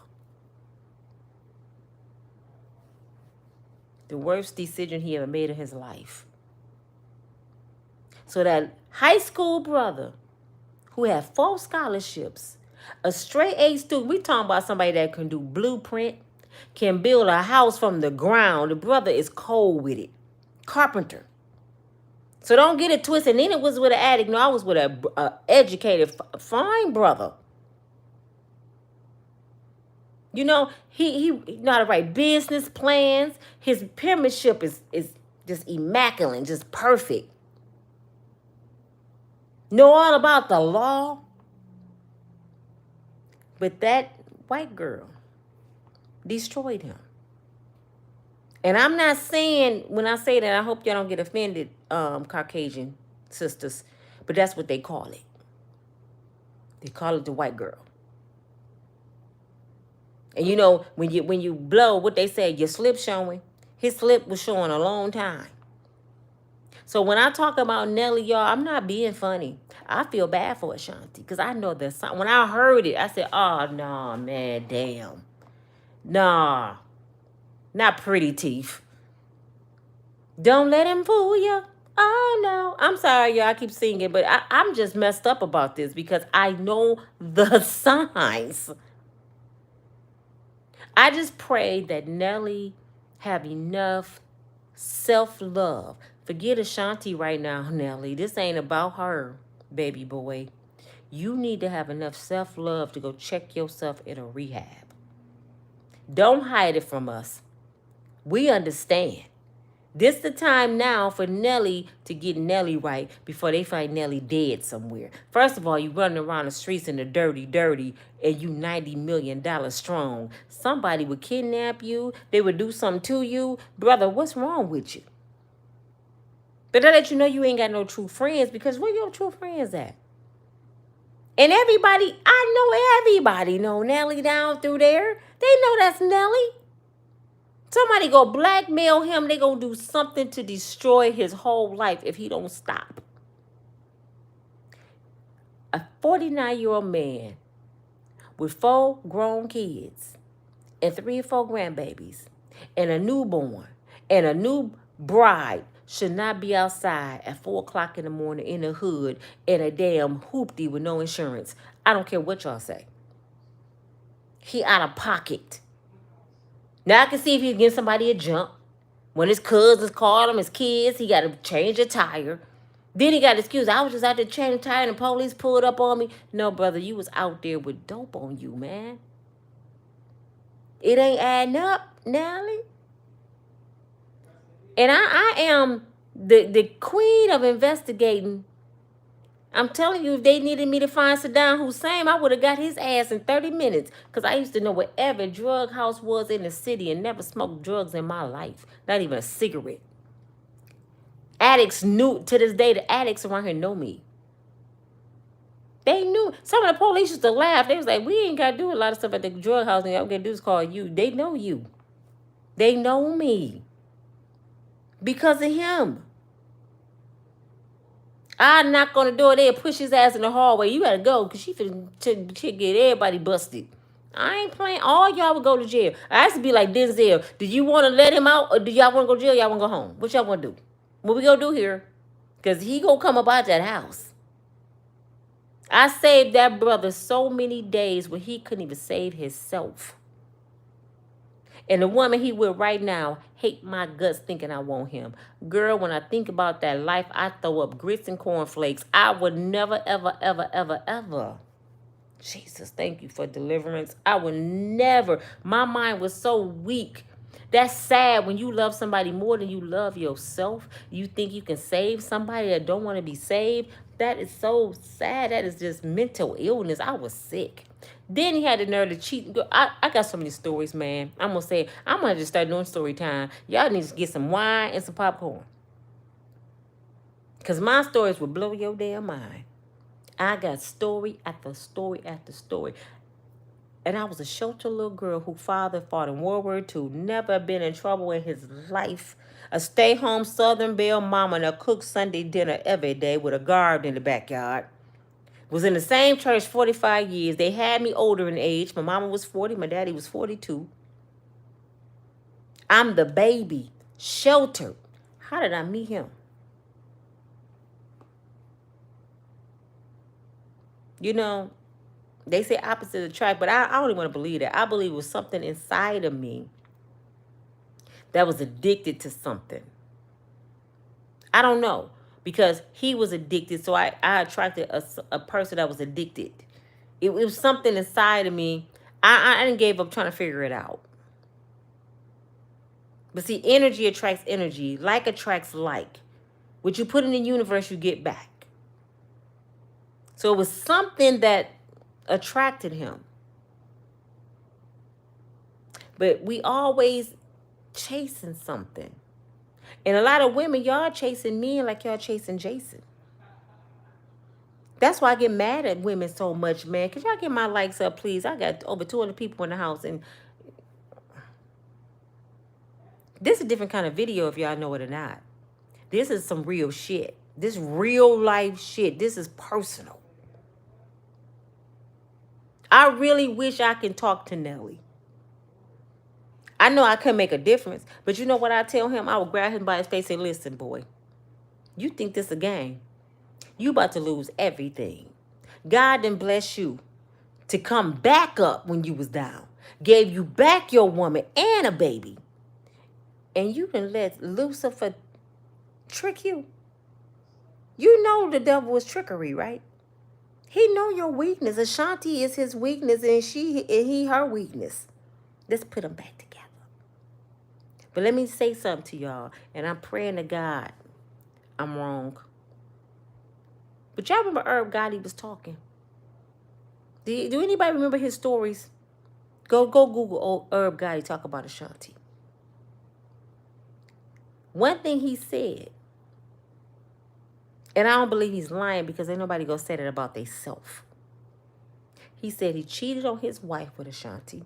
A: The worst decision he ever made in his life. So that high school brother who had 4 scholarships, a straight A student, we talking about somebody that can do blueprint, can build a house from the ground. The brother is cold with it. Carpenter. So don't get it twisted. And then it was with an addict. No, I was with a educated, fine brother. You know, he know how to write business plans. His penmanship is just immaculate, just perfect. Know all about the law. But that white girl destroyed him. And I'm not saying, when I say that, I hope y'all don't get offended, Caucasian sisters, but that's what they call it. They call it the white girl. And you know, when you blow, what they say, your slip showing. His slip was showing a long time. So when I talk about Nelly, y'all, I'm not being funny. I feel bad for Ashanti because I know that when I heard it, I said, oh, nah, man, damn. Nah, not pretty teeth. Don't let him fool you. Oh, no. I'm sorry, y'all. I keep singing, but I'm just messed up about this because I know the signs. I just pray that Nelly have enough self-love. Forget Ashanti right now, Nelly. This ain't about her, baby boy. You need to have enough self-love to go check yourself in a rehab. Don't hide it from us. We understand. This the time now for Nelly to get Nelly right before they find Nelly dead somewhere. First of all, you running around the streets in the dirty, and you $90 million strong. Somebody would kidnap you. They would do something to you. Brother, what's wrong with you? But they let you know you ain't got no true friends because where your true friends at? And everybody, I know everybody know Nelly down through there. They know that's Nelly. Somebody go blackmail him. They gonna do something to destroy his whole life if he don't stop. A 49-year-old man with 4 grown kids and 3 or 4 grandbabies and a newborn and a new bride should not be outside at 4 o'clock in the morning in the hood in a damn hoopty with no insurance. I don't care what y'all say. He out of pocket. Now I can see if he give somebody a jump. When his cousins called him, his kids, he got to change a tire. Then he got excuse. I was just out there changing a tire and the police pulled up on me. No, brother, you was out there with dope on you, man. It ain't adding up, Nelly. And I am the queen of investigating. I'm telling you, if they needed me to find Saddam Hussein, I would have got his ass in 30 minutes. Because I used to know where every drug house was in the city and never smoked drugs in my life. Not even a cigarette. Addicts knew, to this day, the addicts around here know me. They knew. Some of the police used to laugh. They was like, we ain't got to do a lot of stuff at the drug house. And all we got to do is call you. They know you. They know me. Because of him. I knock on the door, they'll push his ass in the hallway. You gotta go, because she get everybody busted. I ain't playing. All y'all would go to jail. I used to be like Denzel. Do you want to let him out, or do y'all want to go to jail? Y'all want to go home? What y'all want to do? What we gonna do here? Because he gonna come up out that house. I saved that brother so many days where he couldn't even save himself. And the woman he with right now hate my guts thinking I want him. Girl, when I think about that life, I throw up grits and cornflakes. I would never, ever, ever, ever, ever. Jesus, thank you for deliverance. I would never. My mind was so weak. That's sad when you love somebody more than you love yourself. You think you can save somebody that don't want to be saved. That is so sad. That is just mental illness. I was sick. Then he had the nerve to cheat. I got so many stories, man. I'm going to say, I'm going to just start doing story time. Y'all need to get some wine and some popcorn. Because my stories will blow your damn mind. I got story after story after story. And I was a sheltered little girl whose father fought in World War II, never been in trouble in his life. A stay-home Southern Belle mama that cooked Sunday dinner every day with a garden in the backyard. Was in the same church 45 years. They had me older in age. My mama was 40. My daddy was 42. I'm the baby. Sheltered. How did I meet him? You know, they say opposite attract, but I don't even want to believe that. I believe it was something inside of me that was addicted to something. I don't know. Because he was addicted, so I attracted a person that was addicted. It was something inside of me. I didn't give up trying to figure it out. But see, energy attracts energy. Like attracts like. What you put in the universe, you get back. So it was something that attracted him. But we always chasing something. And a lot of women, y'all chasing men like y'all chasing Jason. That's why I get mad at women so much, man. Could y'all get my likes up, please? I got over 200 people in the house. And this is a different kind of video if y'all know it or not. This is some real shit. This real life shit. This is personal. I really wish I can talk to Nelly. I know I couldn't make a difference, but you know what I tell him? I would grab him by his face and say, listen, boy, you think this a game? You about to lose everything. God didn't bless you to come back up when you was down. Gave you back your woman and a baby. And you can let Lucifer trick you. You know the devil is trickery, right? He know your weakness. Ashanti is his weakness and he her weakness. Let's put them back together. But let me say something to y'all, and I'm praying to God I'm wrong. But y'all remember Herb Gotti was talking? Do anybody remember his stories? Go Google old Herb Gotti talk about Ashanti. One thing he said, and I don't believe he's lying because ain't nobody gonna say that about themselves. He said he cheated on his wife with Ashanti.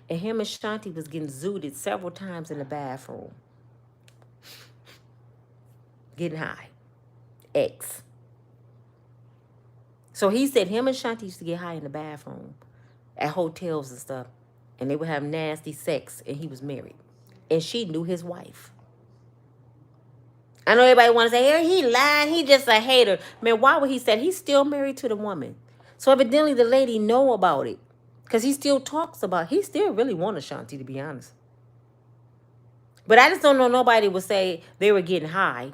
A: And him and Ashanti was getting zooted several times in the bathroom. Getting high. X. So he said him and Ashanti used to get high in the bathroom at hotels and stuff. And they would have nasty sex and he was married. And she knew his wife. I know everybody want to say, hey, he lied. He just a hater. Man, why would he say he's still married to the woman? So evidently the lady know about it. Because he still talks about, he still really wants Ashanti, to be honest. But I just don't know nobody would say they were getting high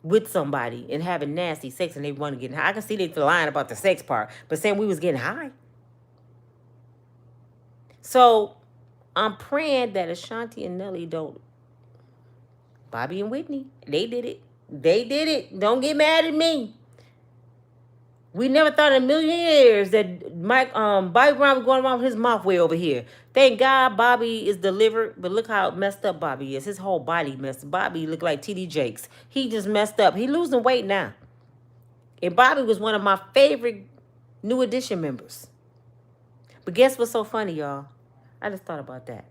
A: with somebody and having nasty sex and they want to get high. I can see they lying about the sex part, but saying we was getting high. So I'm praying that Ashanti and Nelly don't. Bobby and Whitney, they did it. They did it. Don't get mad at me. We never thought in a million years that Bobby Brown was going around with his mouth way over here. Thank God Bobby is delivered, but look how messed up Bobby is. His whole body messed. Bobby looked like TD Jakes. He just messed up. He losing weight now. And Bobby was one of my favorite New Edition members. But guess what's so funny, y'all? I just thought about that.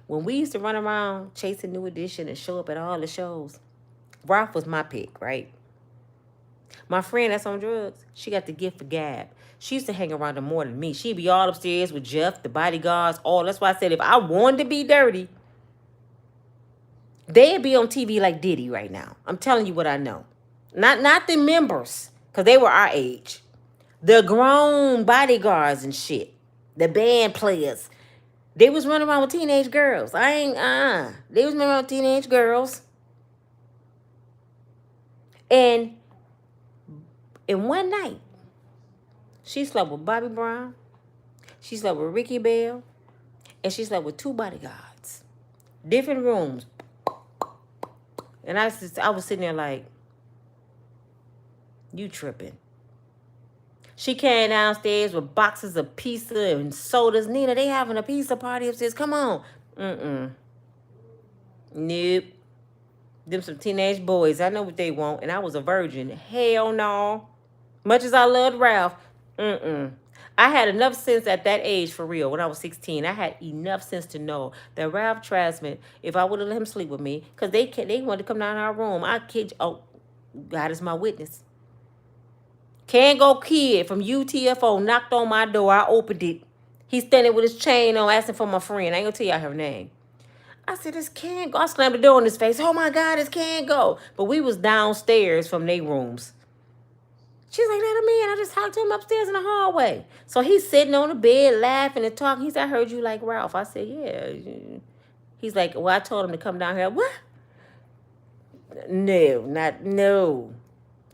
A: When we used to run around chasing New Edition and show up at all the shows, Ralph was my pick, right? My friend that's on drugs, she got the gift for gab. She used to hang around him more than me. She'd be all upstairs with Jeff, the bodyguards, all. That's why I said if I wanted to be dirty, they'd be on TV like Diddy right now. I'm telling you what I know. Not the members, because they were our age. The grown bodyguards and shit. The band players. They was running around with teenage girls. They was running around with teenage girls. And in one night, she slept with Bobby Brown, she slept with Ricky Bell, and she slept with 2 bodyguards. Different rooms. And I was sitting there like, you tripping. She came downstairs with boxes of pizza and sodas. Nina, they having a pizza party upstairs. Come on. Nope. Them some teenage boys. I know what they want. And I was a virgin. Hell no. Much as I loved Ralph. I had enough sense at that age, for real, when I was 16. I had enough sense to know that Ralph Trasman, if I would have let him sleep with me, because they wanted to come down our room. I kid you. Oh, God is my witness. Can't go kid from UTFO knocked on my door. I opened it. He's standing with his chain on asking for my friend. I ain't gonna tell y'all her name. I said, this can't go. I slammed the door in his face. Oh my God, this can't go. But we was downstairs from their rooms. She's like, let him in. I just talked to him upstairs in the hallway. So he's sitting on the bed laughing and talking. He said, I heard you like Ralph. I said, yeah. He's like, well, I told him to come down here. What? No.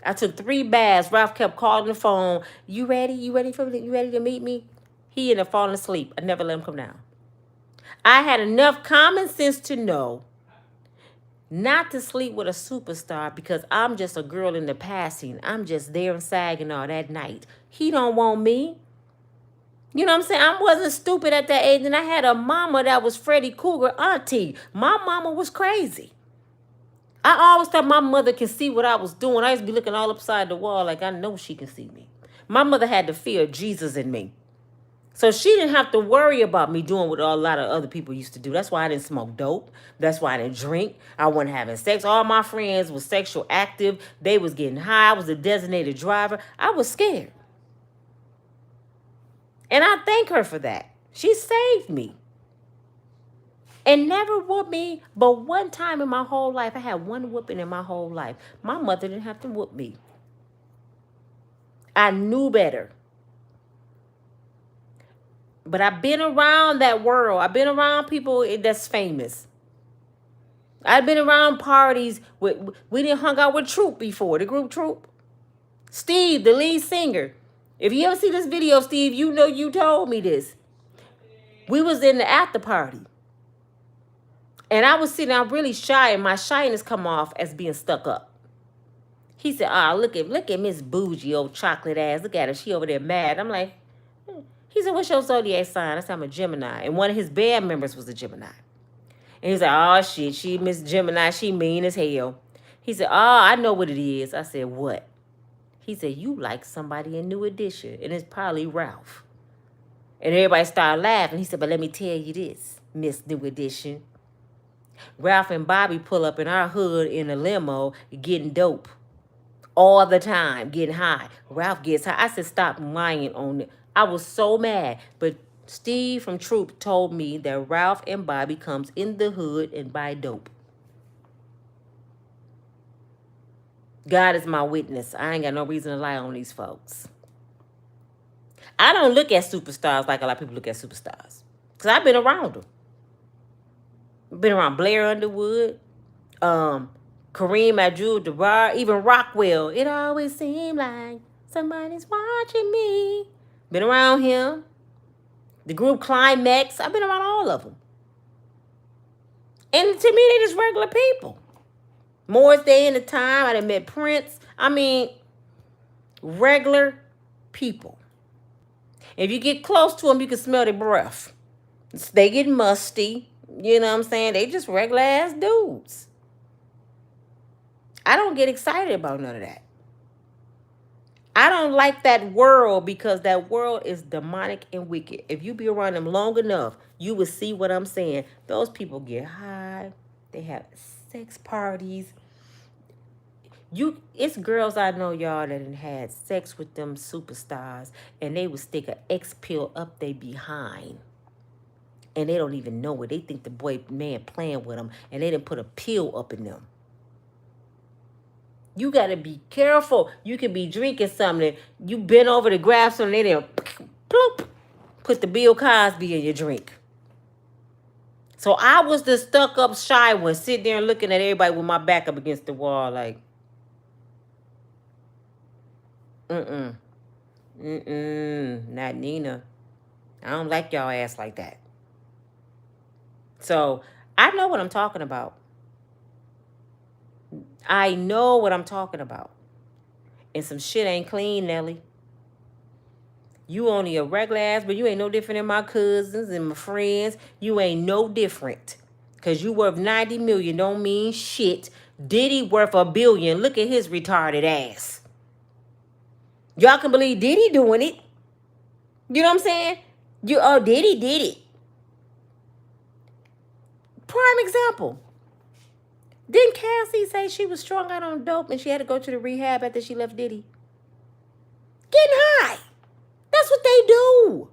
A: I took 3 baths. Ralph kept calling the phone. You ready? You ready to meet me? He ended up falling asleep. I never let him come down. I had enough common sense to know not to sleep with a superstar because I'm just a girl in the passing. I'm just there in Saginaw that night. He don't want me. You know what I'm saying? I wasn't stupid at that age. And I had a mama that was Freddy Cougar auntie. My mama was crazy. I always thought my mother can see what I was doing. I used to be looking all upside the wall like I know she can see me. My mother had the fear of Jesus in me. So she didn't have to worry about me doing what a lot of other people used to do. That's why I didn't smoke dope. That's why I didn't drink. I wasn't having sex. All my friends were sexual active. They was getting high. I was a designated driver. I was scared. And I thank her for that. She saved me. And never whooped me, but one time in my whole life, I had one whooping in my whole life. My mother didn't have to whoop me. I knew better. But I've been around that world. I've been around people that's famous. I've been around parties. We didn't hung out with Troop before, the group Troop. Steve, the lead singer. If you ever see this video, Steve, you know you told me this. We was in the after party. And I was sitting out really shy, and my shyness come off as being stuck up. He said, look at Miss Bougie, old chocolate ass. Look at her. She over there mad. I'm like, He said, what's your zodiac sign? I said, I'm a Gemini. And one of his band members was a Gemini. And he's like, oh, shit, she Miss Gemini. She mean as hell. He said, I know what it is. I said, what? He said, you like somebody in New Edition. And it's probably Ralph. And everybody started laughing. He said, but let me tell you this, Miss New Edition. Ralph and Bobby pull up in our hood in a limo getting dope all the time, getting high. Ralph gets high. I said, stop lying on it. I was so mad. But Steve from Troop told me that Ralph and Bobby comes in the hood and buy dope. God is my witness. I ain't got no reason to lie on these folks. I don't look at superstars like a lot of people look at superstars. Because I've been around them. Been around Blair Underwood, um, Kareem Abdul-Jabbar, even Rockwell. It always seemed like somebody's watching me. Been around him. The group Climax. I've been around all of them. And to me, they just regular people. Morris Day in the Time. I done met Prince. I mean, regular people. If you get close to them, you can smell their breath. They get musty. You know what I'm saying? They just regular ass dudes. I don't get excited about none of that. I don't like that world because that world is demonic and wicked. If you be around them long enough, you will see what I'm saying. Those people get high. They have sex parties. It's girls I know, y'all, that had sex with them superstars, and they would stick an X pill up they behind. And they don't even know it. They think the man playing with them, and they didn't put a pill up in them. You got to be careful. You could be drinking something. You bent over to grab something. They didn't bloop, put the Bill Cosby in your drink. So I was the stuck up shy one, sitting there and looking at everybody with my back up against the wall like, not Nina. I don't like y'all ass like that. So I know what I'm talking about. I know what I'm talking about. And some shit ain't clean, Nelly. You only a regular ass, but you ain't no different than my cousins and my friends. You ain't no different. Because you worth 90 million don't mean shit. Diddy worth $1 billion. Look at his retarded ass. Y'all can believe Diddy doing it. You know what I'm saying? Diddy did it. Prime example. Didn't Cassie say she was strung out on dope and she had to go to the rehab after she left Diddy? Getting high. That's what they do.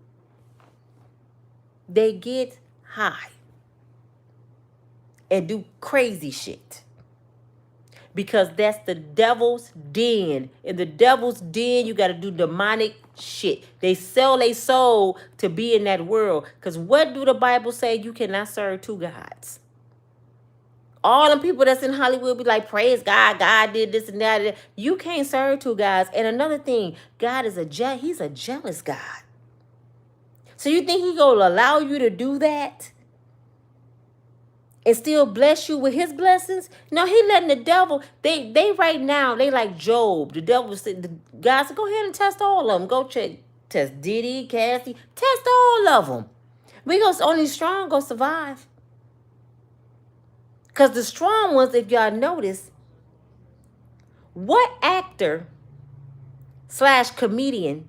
A: They get high and do crazy shit. Because that's the devil's den. In the devil's den, you got to do demonic shit. They sell their soul to be in that world. Because what do the Bible say? You cannot serve two gods. All the people that's in Hollywood be like, praise God, God did this and that. You can't serve two gods. And another thing, God is he's a jealous God. So you think he gonna allow you to do that and still bless you with his blessings? No, he letting the devil, they right now, they like Job. The devil said, God said, go ahead and test all of them. Go test Diddy, Cassie, test all of them. Only strong gonna survive. Because the strong ones, if y'all notice, what actor / comedian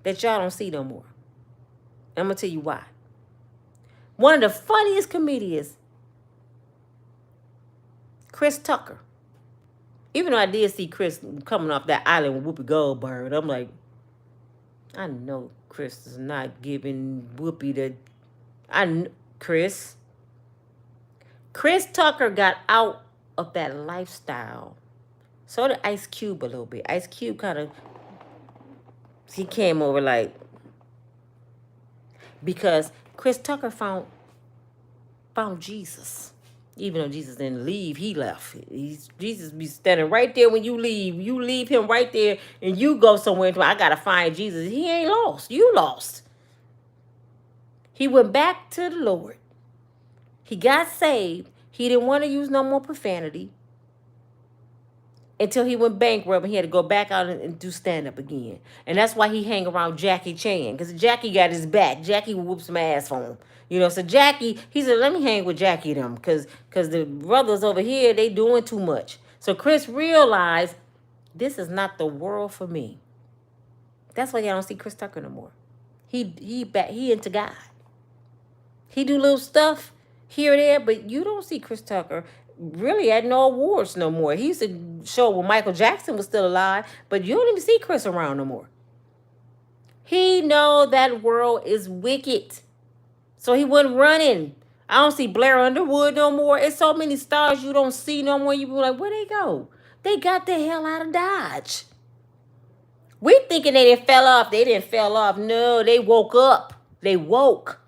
A: that y'all don't see no more? I'm going to tell you why. One of the funniest comedians, Chris Tucker. Even though I did see Chris coming off that island with Whoopi Goldberg, I'm like, I know Chris is not giving Whoopi Chris Tucker got out of that lifestyle. So did Ice Cube a little bit. Ice Cube he came over like, because Chris Tucker found Jesus. Even though Jesus didn't leave, he left. Jesus be standing right there when you leave. You leave him right there and you go somewhere. I got to find Jesus. He ain't lost. You lost. He went back to the Lord. He got saved. He didn't want to use no more profanity until he went bankrupt and he had to go back out and do stand-up again. And that's why he hang around Jackie Chan, because Jackie got his back. Jackie would whoop some ass for him. You know, so Jackie, he said, let me hang with Jackie them, because the brothers over here, they doing too much. So Chris realized, this is not the world for me. That's why y'all don't see Chris Tucker no more. He into God. He do little stuff here or there, but you don't see Chris Tucker really at no awards no more. He used to show when Michael Jackson was still alive, but you don't even see Chris around no more. He know that world is wicked. So he wasn't running. I don't see Blair Underwood no more. It's so many stars you don't see no more. You be like, where they go? They got the hell out of Dodge. We thinking they didn't fell off. They didn't fell off. No, they woke up. They woke.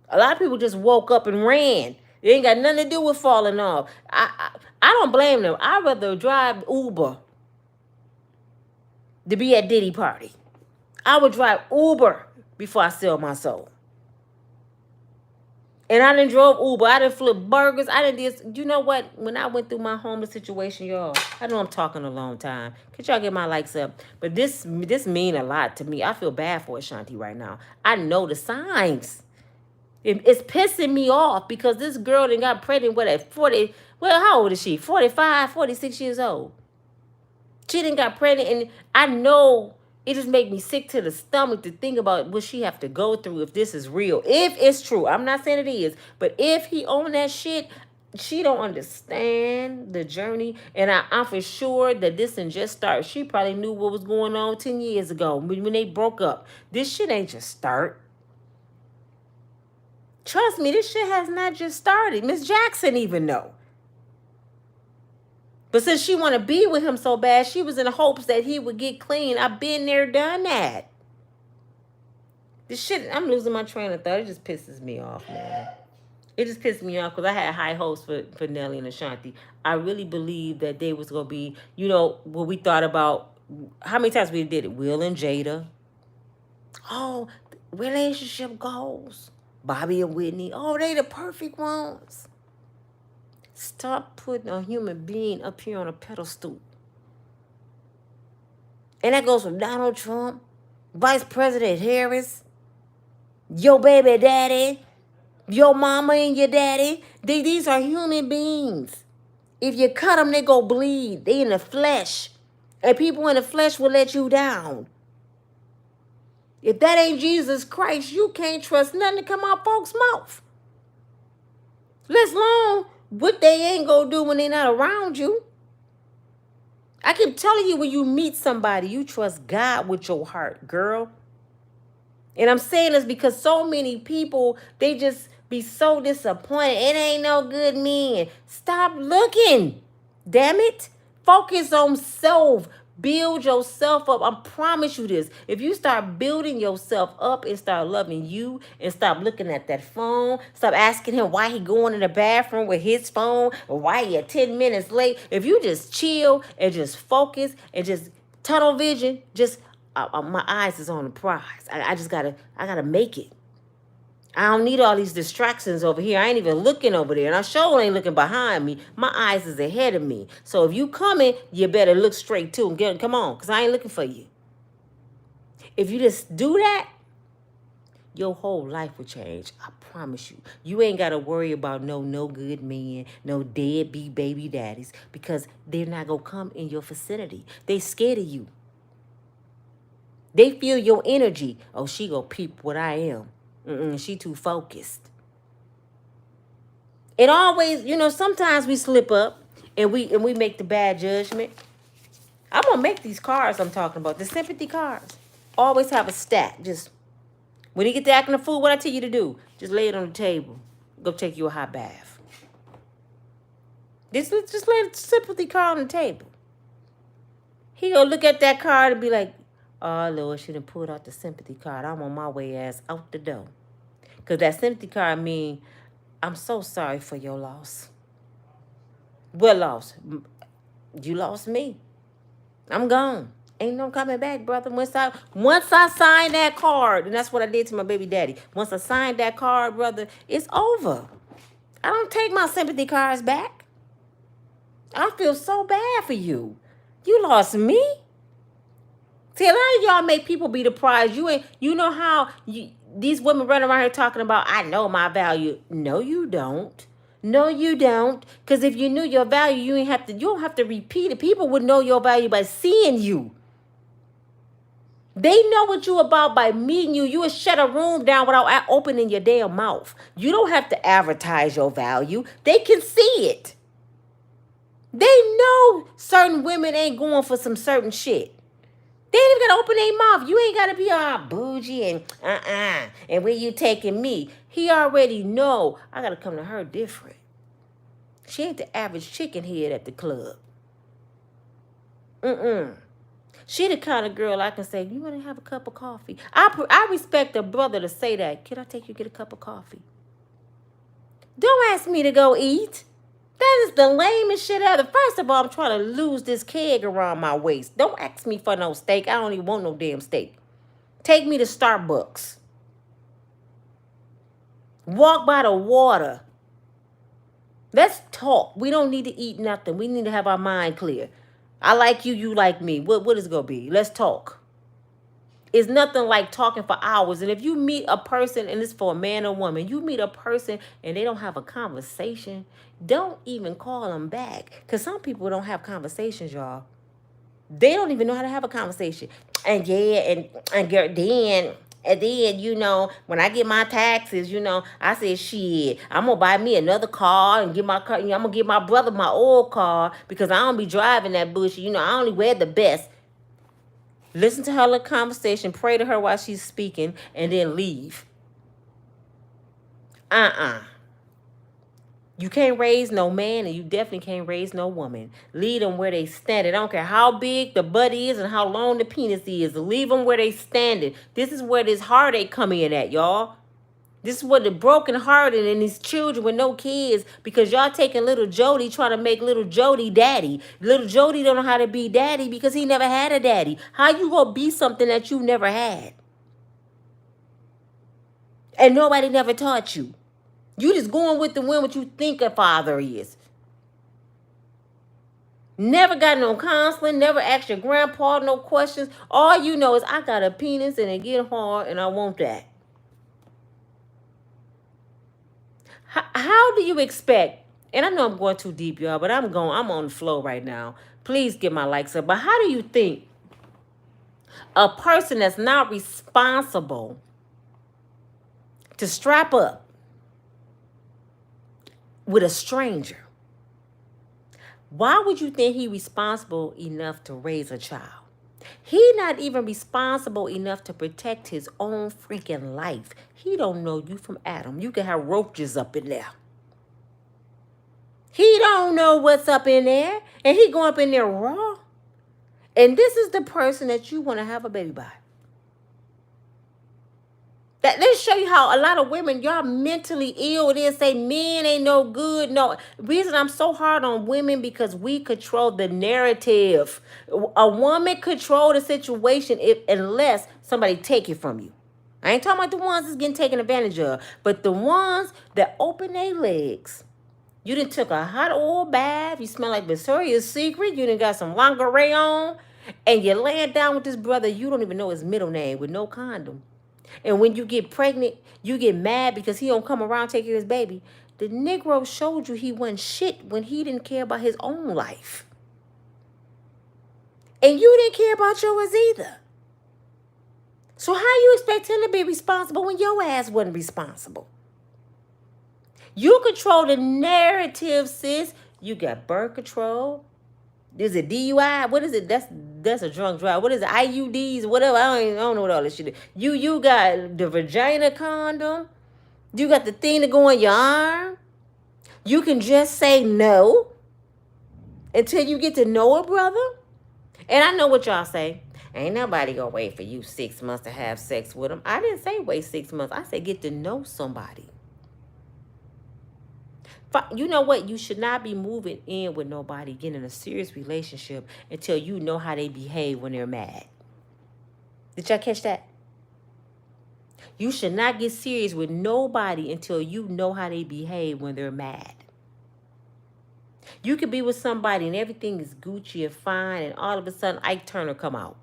A: A lot of people just woke up and ran. It ain't got nothing to do with falling off. I don't blame them. I'd rather drive Uber to be at Diddy party. I would drive Uber before I sell my soul. And I done drove Uber. I done flipped burgers. I done did. You know what? When I went through my homeless situation, y'all, I know I'm talking a long time. Could y'all get my likes up? But this mean a lot to me. I feel bad for Ashanti right now. I know the signs. It's pissing me off because this girl done got pregnant with at 40. Well, how old is she? 45, 46 years old. She done got pregnant, and I know it just make me sick to the stomach to think about what she have to go through if this is real. If it's true. I'm not saying it is. But if he own that shit, she don't understand the journey. And I'm for sure that this didn't just start. She probably knew what was going on 10 years ago when they broke up. This shit ain't just start. Trust me, this shit has not just started. Miss Jackson even know. But since she want to be with him so bad, she was in hopes that he would get clean. I've been there, done that. This shit, I'm losing my train of thought. It just pisses me off, man. It just pisses me off because I had high hopes for Nelly and Ashanti. I really believed that they was going to be, you know, what we thought about. How many times we did it? Will and Jada. Oh, relationship goals. Bobby and Whitney. Oh, they the perfect ones. Stop putting a human being up here on a pedestal. And that goes from Donald Trump, Vice President Harris, your baby daddy, your mama and your daddy. These are human beings. If you cut them, they go bleed. They in the flesh. And people in the flesh will let you down. If that ain't Jesus Christ, you can't trust nothing to come out folks' mouth. Let alone what they ain't gonna do when they not around you. I keep telling you, when you meet somebody, you trust God with your heart, girl. And I'm saying this because so many people, they just be so disappointed. It ain't no good men. Stop looking. Damn it. Focus on self. Build yourself up. I promise you this. If you start building yourself up and start loving you and stop looking at that phone, stop asking him why he going in the bathroom with his phone or why he 10 minutes late. If you just chill and just focus and just tunnel vision, just my eyes is on the prize. I gotta make it. I don't need all these distractions over here. I ain't even looking over there. And I sure ain't looking behind me. My eyes is ahead of me. So if you coming, you better look straight too. And come on, because I ain't looking for you. If you just do that, your whole life will change. I promise you. You ain't got to worry about no good men, no deadbeat baby daddies, because they're not going to come in your vicinity. They scared of you. They feel your energy. Oh, she going to peep what I am. She too focused. It always, you know, sometimes we slip up and we make the bad judgment. I'm gonna make these cards I'm talking about, the sympathy cards. Always have a stack. Just when you get to acting the fool, what I tell you to do, just lay it on the table. Go take you a hot bath. Just lay the sympathy card on the table. He gonna look at that card and be like, oh, Lord, she done pulled out the sympathy card. I'm on my way ass out the door. Because that sympathy card mean, I'm so sorry for your loss. What loss? You lost me. I'm gone. Ain't no coming back, brother. Once I signed that card, and that's what I did to my baby daddy. Once I signed that card, brother, it's over. I don't take my sympathy cards back. I feel so bad for you. You lost me. See, a lot of y'all make people be the prize. You know how these women run around here talking about, I know my value. No, you don't. No, you don't. Because if you knew your value, you don't have to repeat it. People would know your value by seeing you. They know what you about by meeting you. You would shut a room down without opening your damn mouth. You don't have to advertise your value. They can see it. They know certain women ain't going for some certain shit. They ain't even got to open their mouth. You ain't got to be all bougie and and where you taking me. He already know I got to come to her different. She ain't the average chicken head at the club. She the kind of girl I can say, you want to have a cup of coffee? I respect a brother to say that. Can I take you to get a cup of coffee? Don't ask me to go eat. That is the lamest shit ever. First of all, I'm trying to lose this keg around my waist. Don't ask me for no steak. I don't even want no damn steak. Take me to Starbucks. Walk by the water. Let's talk. We don't need to eat nothing. We need to have our mind clear. I like you, you like me. What is it going to be? Let's talk. It's nothing like talking for hours. And if you meet a person, and it's for a man or woman, you meet a person and they don't have a conversation, don't even call them back. Because some people don't have conversations, y'all. They don't even know how to have a conversation. And then, you know, when I get my taxes, you know, I said, shit, I'm going to buy me another car and get my car. You know, I'm going to give my brother my old car because I don't be driving that bullshit. You know, I only wear the best. Listen to her little conversation. Pray to her while she's speaking and then leave. You can't raise no man, and you definitely can't raise no woman. Leave them where they stand. I don't care how big the butt is and how long the penis is. Leave them where they standing. This is where this heartache come in at, y'all. This is what the broken hearted and these children with no kids, because y'all taking little Jody trying to make little Jody daddy. Little Jody don't know how to be daddy because he never had a daddy. How you gonna be something that you never had? And nobody never taught you. You just going with the wind what you think a father is. Never got no counseling, never asked your grandpa no questions. All you know is I got a penis and it get hard and I want that. How do you expect, and I know I'm going too deep, y'all, but I'm on the flow right now. Please get my likes up. But how do you think a person that's not responsible to strap up with a stranger, why would you think he responsible enough to raise a child? He not even responsible enough to protect his own freaking life. He don't know you from Adam. You can have roaches up in there. He don't know what's up in there. And he going up in there raw. And this is the person that you want to have a baby by. Let's show you how a lot of women, y'all mentally ill. They say men ain't no good. No, reason I'm so hard on women because we control the narrative. A woman control the situation unless somebody take it from you. I ain't talking about the ones that's getting taken advantage of, but the ones that open their legs. You done took a hot oil bath. You smell like Victoria's Secret. You done got some lingerie on, and you're laying down with this brother. You don't even know his middle name with no condom. And when you get pregnant, you get mad because he don't come around taking his baby. The Negro showed you he wasn't shit when he didn't care about his own life. And you didn't care about yours either. So how you expect him to be responsible when your ass wasn't responsible? You control the narrative, sis. You got birth control. Is it DUI? What is it? That's a drunk drive. What is it? IUDs? Whatever. I don't know what all this shit is. You got the vagina condom. You got the thing to go on your arm. You can just say no until you get to know a brother. And I know what y'all say. Ain't nobody gonna wait for you 6 months to have sex with them. I didn't say wait 6 months. I said get to know somebody. You know what? You should not be moving in with nobody, getting in a serious relationship until you know how they behave when they're mad. Did y'all catch that? You should not get serious with nobody until you know how they behave when they're mad. You could be with somebody and everything is Gucci and fine, and all of a sudden Ike Turner come out.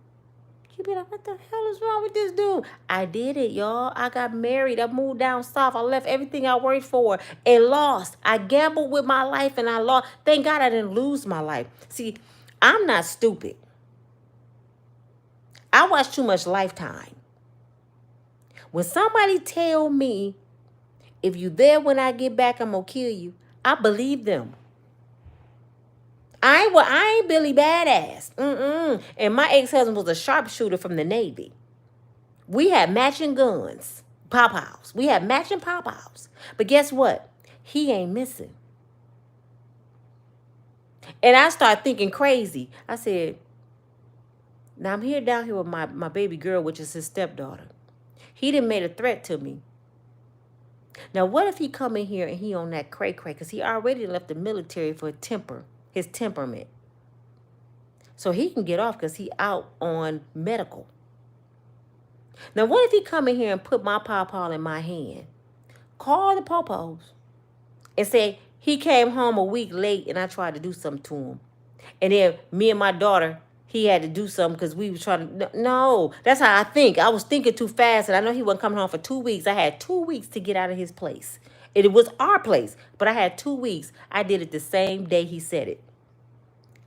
A: You be like, what the hell is wrong with this dude? I did it, y'all. I got married. I moved down south. I left everything I worked for and lost. I gambled with my life and I lost. Thank God I didn't lose my life. See, I'm not stupid. I watch too much Lifetime. When somebody tell me, if you there when I get back, I'm going to kill you, I believe them. I ain't Billy Badass. And my ex-husband was a sharpshooter from the Navy. We had matching guns, pop-outs. We had matching pop-outs. But guess what? He ain't missing. And I started thinking crazy. I said, Now I'm here down here with my baby girl, which is his stepdaughter. He done made a threat to me. Now what if he come in here and he on that cray cray? Because he already left the military for his temperament. So he can get off because he out on medical. Now what if he come in here and put my pawpaw in my hand? Call the popos and say he came home a week late and I tried to do something to him. And then me and my daughter, he had to do something because we were trying to. No, that's how I think. I was thinking too fast, and I know he wasn't coming home for 2 weeks. I had 2 weeks to get out of his place. It was our place, but I had 2 weeks. I did it the same day he said it.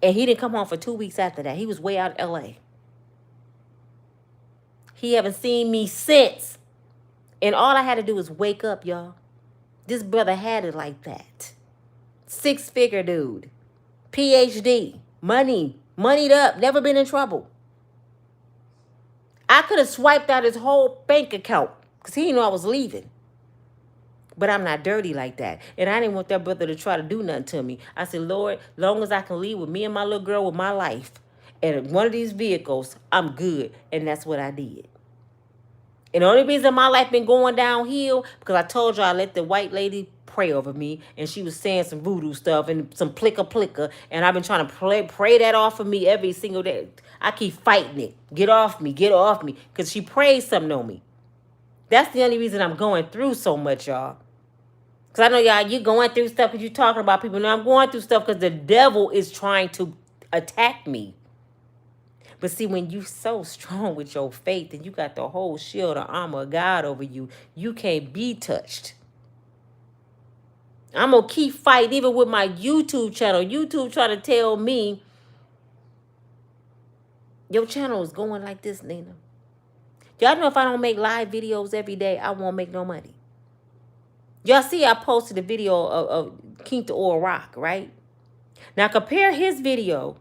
A: And he didn't come home for 2 weeks after that. He was way out of LA. He haven't seen me since. And all I had to do was wake up, y'all. This brother had it like that. 6-figure dude. PhD. Moneyed up. Never been in trouble. I could have swiped out his whole bank account because he didn't know I was leaving. But I'm not dirty like that. And I didn't want that brother to try to do nothing to me. I said, Lord, long as I can leave with me and my little girl with my life and one of these vehicles, I'm good. And that's what I did. And the only reason my life been going downhill because I told you I let the white lady pray over me and she was saying some voodoo stuff and some plicker and I've been trying to pray that off of me every single day. I keep fighting it. Get off me because she prays something on me. That's the only reason I'm going through so much, y'all. Because I know y'all, you going through stuff because you're talking about people. Now I'm going through stuff because the devil is trying to attack me. But see, when you so strong with your faith and you got the whole shield of armor of God over you, you can't be touched. I'm going to keep fighting even with my YouTube channel. YouTube trying to tell me, your channel is going like this, Nina. Y'all know if I don't make live videos every day, I won't make no money. Y'all see I posted a video of King to Oil Rock, right? Now compare his video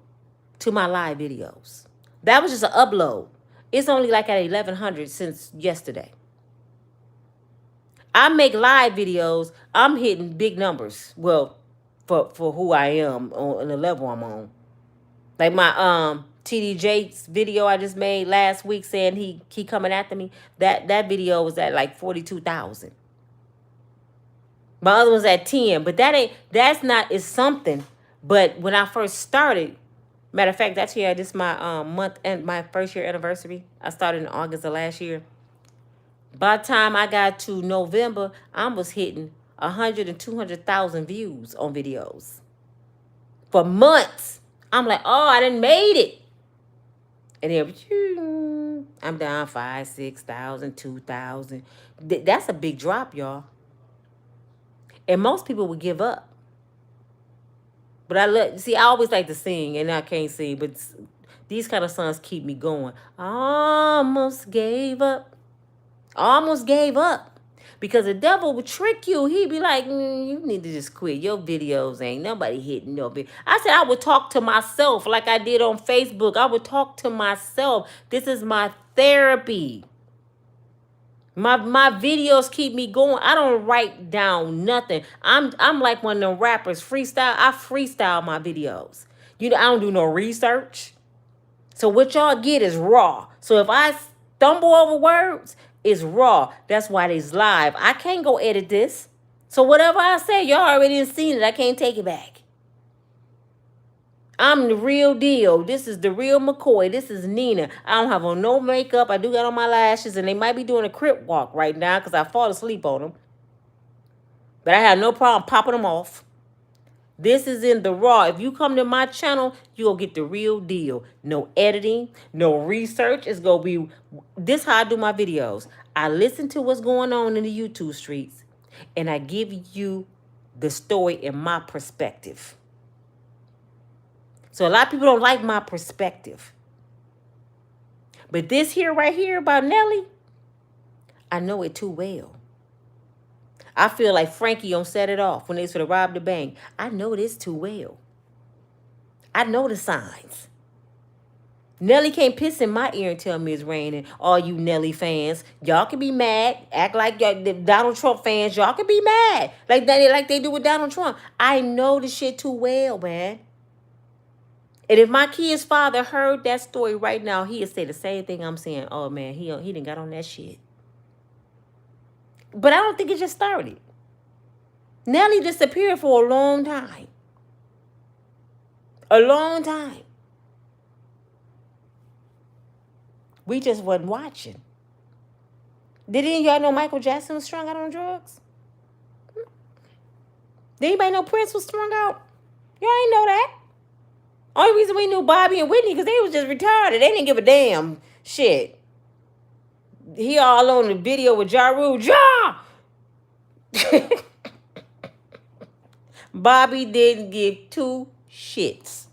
A: to my live videos. That was just an upload. It's only like at 1100 since yesterday. I make live videos. I'm hitting big numbers. Well, for who I am on the level I'm on. Like my TD Jakes video I just made last week saying he coming after me. That video was at like 42,000. My other one's at 10, but it's something. But when I first started, matter of fact, that's this my month and my first year anniversary. I started in August of last year. By the time I got to November, I was hitting 100 and 200,000 views on videos. For months. I'm like, oh, I done made it. And then I'm down 5,000, 6,000, 2,000. That's a big drop, y'all. And most people would give up. But I always like to sing, and I can't sing, but these kind of songs keep me going. I almost gave up. Because the devil would trick you. He'd be like, you need to just quit. Your videos ain't nobody hitting no video. I said I would talk to myself like I did on Facebook. I would talk to myself. This is my therapy. My videos keep me going. I don't write down nothing. I'm like one of them rappers freestyle. I freestyle my videos. I don't do no research. So what y'all get is raw. So if I stumble over words, it's raw. That's why it's live. I can't go edit this. So whatever I say, y'all already seen it. I can't take it back. I'm the real deal. This is the real McCoy. This is Nina. I don't have on no makeup. I do got on my lashes, and they might be doing a crip walk right now because I fall asleep on them. But I have no problem popping them off. This is in the raw. If you come to my channel, you'll get the real deal. No editing, no research. It's going to be this how I do my videos. I listen to what's going on in the YouTube streets, and I give you the story in my perspective. So a lot of people don't like my perspective. But this here right here about Nelly, I know it too well. I feel like Frankie on Set It Off when they was going to rob the bank. I know this too well. I know the signs. Nelly can't piss in my ear and tell me it's raining. All you Nelly fans, y'all can be mad. Act like the Donald Trump fans, y'all can be mad. Like they do with Donald Trump. I know the shit too well, man. And if my kid's father heard that story right now, he'd say the same thing I'm saying. Oh man, he didn't got on that shit. But I don't think it just started. Nelly disappeared for a long time. A long time. We just wasn't watching. Did any of y'all know Michael Jackson was strung out on drugs? Did anybody know Prince was strung out? Y'all ain't know that. Only reason we knew Bobby and Whitney because they was just retarded. They didn't give a damn shit. He all on the video with Ja Rule. Ja! Bobby didn't give two shits.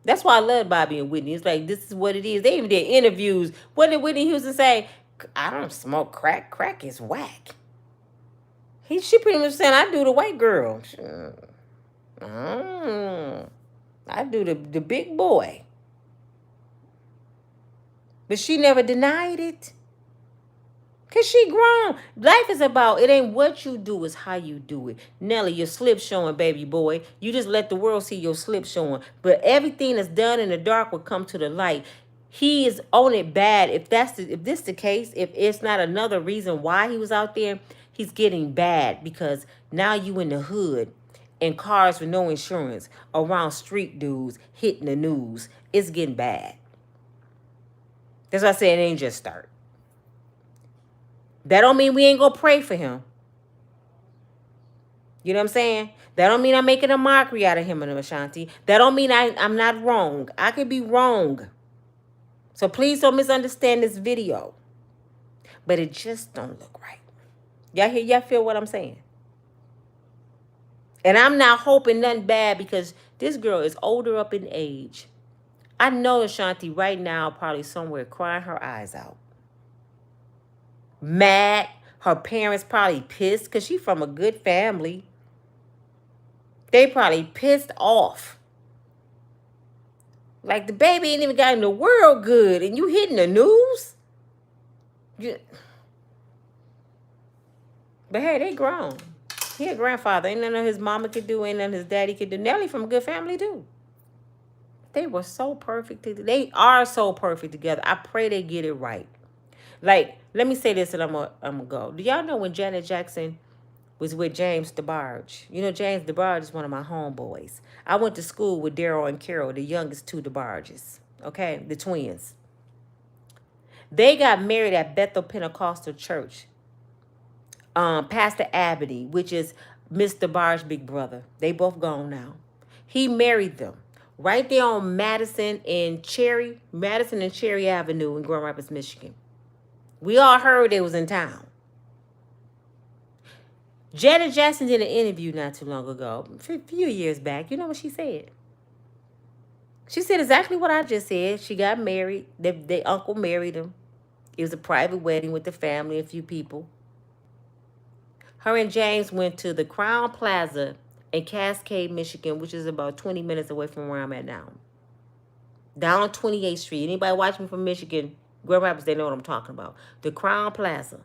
A: That's why I love Bobby and Whitney. It's like, this is what it is. They even did interviews. What did Whitney Houston say? I don't smoke crack. Crack is whack. She pretty much saying, I do the white girl. I do the big boy. But she never denied it. Because she grown. Life is about, it ain't what you do, it's how you do it. Nelly, your slip showing, baby boy. You just let the world see your slip showing. But everything that's done in the dark will come to the light. He is on it bad. If this the case, if it's not another reason why he was out there, he's getting bad. Because now you in the hood and cars with no insurance around street dudes hitting the news. It's getting bad. That's why I said it ain't just start. That don't mean we ain't gonna pray for him. You know what I'm saying? That don't mean I'm making a mockery out of him and Ashanti. That don't mean I'm not wrong. I could be wrong. So please don't misunderstand this video. But it just don't look right. Y'all hear? Y'all feel what I'm saying? And I'm not hoping nothing bad because this girl is older up in age. I know Ashanti right now probably somewhere crying her eyes out. Mad. Her parents probably pissed because she's from a good family. They probably pissed off. Like the baby ain't even got in the world good and you hitting the news? But hey, they grown. He a grandfather. Ain't nothing his mama could do. Ain't nothing his daddy could do. Nelly from a good family too. They were so perfect. They are so perfect together. I pray they get it right. Like, let me say this and I'm gonna go. Do y'all know when Janet Jackson was with James DeBarge? You know, James DeBarge is one of my homeboys. I went to school with Daryl and Carol, the youngest two DeBarges. Okay, the twins. They got married at Bethel Pentecostal Church. Pastor Abney, which is Miss DeBarge's big brother. They both gone now. He married them right there on Madison and Cherry Avenue in Grand Rapids, Michigan. We all heard they was in town. Janet Jackson did an interview not too long ago, a few years back. You know what she said? She said exactly what I just said. She got married. Their uncle married them. It was a private wedding with the family, a few people. Her and James went to the Crown Plaza in Cascade, Michigan, which is about 20 minutes away from where I'm at now. Down on 28th Street. Anybody watching from Michigan, Grand Rapids, they know what I'm talking about. The Crown Plaza.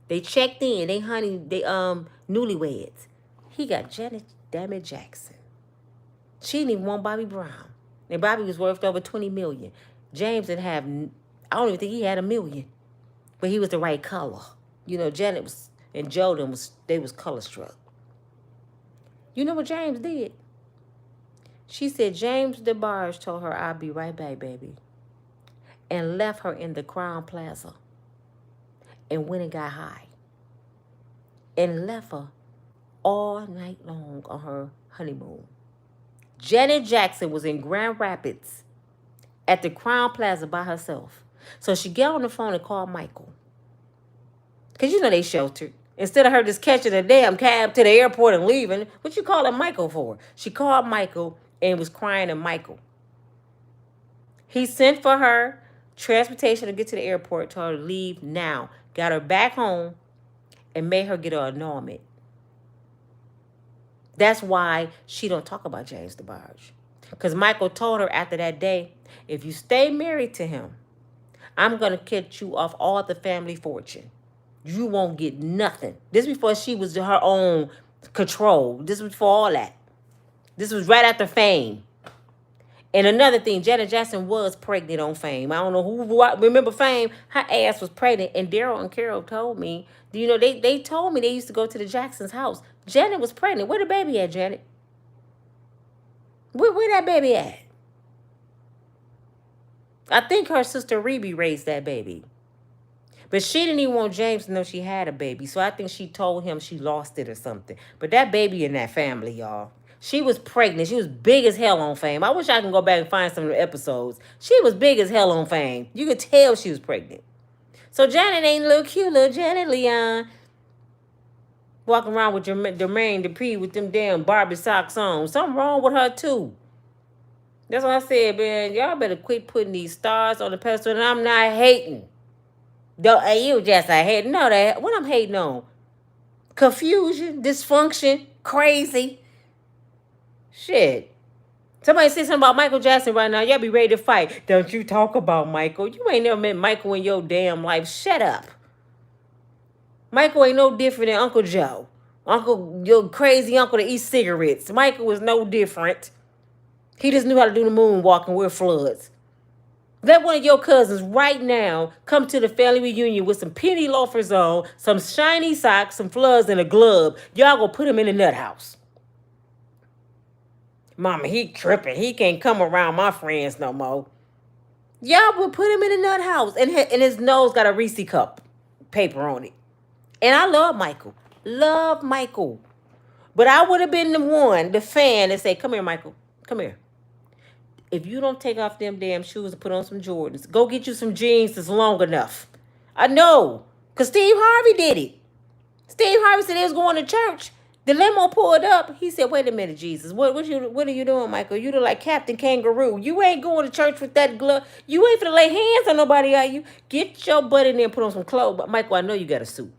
A: They checked in. They newlyweds. He got Janet Jackson. She didn't even want Bobby Brown. And Bobby was worth over $20 million. James didn't have, I don't even think he had $1 million. But he was the right color. You know, Janet was, and Jordan was color struck. You know what James did? She said James DeBarge told her, I'll be right back, baby. And left her in the Crown Plaza. And went and got high. And left her all night long on her honeymoon. Janet Jackson was in Grand Rapids at the Crown Plaza by herself. So she got on the phone and called Michael. Because you know they sheltered. Instead of her just catching a damn cab to the airport and leaving, what you calling Michael for? She called Michael and was crying to Michael. He sent for her transportation to get to the airport, told her to leave now. Got her back home and made her get an annulment. That's why she don't talk about James DeBarge. Because Michael told her after that day, if you stay married to him, I'm going to cut you off all the family fortune. You won't get nothing. This before she was her own control. This was before all that. This was right after Fame. And another thing, Janet Jackson was pregnant on Fame. I don't know who remember Fame. Her ass was pregnant, and Daryl and Carol told me. You know, they told me they used to go to the Jackson's house. Janet was pregnant. Where the baby at, Janet? Where that baby at? I think her sister Rebe raised that baby. But she didn't even want James to know she had a baby. So I think she told him she lost it or something. But that baby in that family, y'all. She was pregnant. She was big as hell on Fame. I wish I can go back and find some of the episodes. She was big as hell on Fame. You could tell she was pregnant. So Janet ain't little cute, little Janet Leon. Walking around with Jermaine Dupri with them damn Barbie socks on. Something wrong with her too. That's what I said, man. Y'all better quit putting these stars on the pedestal. And I'm not hating. Don't you just a hate? No, that what I'm hating on? Confusion, dysfunction, crazy. Shit. Somebody say something about Michael Jackson right now. Y'all be ready to fight. Don't you talk about Michael. You ain't never met Michael in your damn life. Shut up. Michael ain't no different than Uncle Joe. Your crazy uncle that eats cigarettes. Michael was no different. He just knew how to do the moonwalk and wear floods. Let one of your cousins right now come to the family reunion with some penny loafers on, some shiny socks, some floods, and a glove. Y'all gonna put him in the nut house. Mama, he tripping. He can't come around my friends no more. Y'all will put him in the nut house. And his nose got a Reese cup paper on it. And I love Michael. Love Michael. But I would have been the fan that say, come here, Michael. Come here. If you don't take off them damn shoes and put on some Jordans, go get you some jeans that's long enough. I know. Because Steve Harvey did it. Steve Harvey said they was going to church. The limo pulled up. He said, wait a minute, Jesus. What are you doing, Michael? You look like Captain Kangaroo. You ain't going to church with that glove. You ain't finna lay hands on nobody, are you? Get your butt in there and put on some clothes. But Michael, I know you got a suit.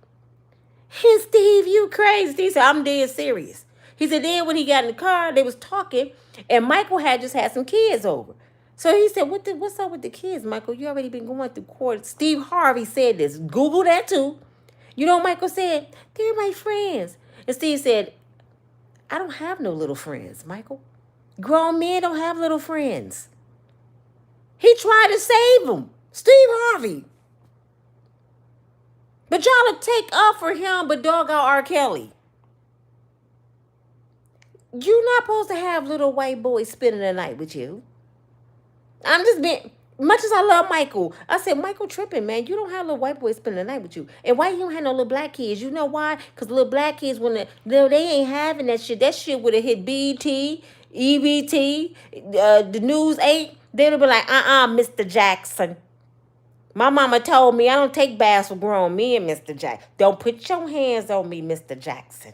A: And Steve, you crazy. Steve said, I'm dead serious. He said then when he got in the car, they was talking, and Michael had just had some kids over. So he said, what's up with the kids, Michael? You already been going through court. Steve Harvey said this. Google that too. You know what Michael said? They're my friends. And Steve said, I don't have no little friends, Michael. Grown men don't have little friends. He tried to save them. Steve Harvey. But y'all will take up for him, but dog out R. Kelly. You're not supposed to have little white boys spending the night with you. I'm just being, much as I love Michael, I said, Michael tripping, man. You don't have little white boys spending the night with you. And why you don't have no little black kids? You know why? Because little black kids, they ain't having that shit. That shit would have hit BT, EBT, the News 8. They'd be like, Mr. Jackson. My mama told me I don't take baths for grown men, Mr. Jackson. Don't put your hands on me, Mr. Jackson.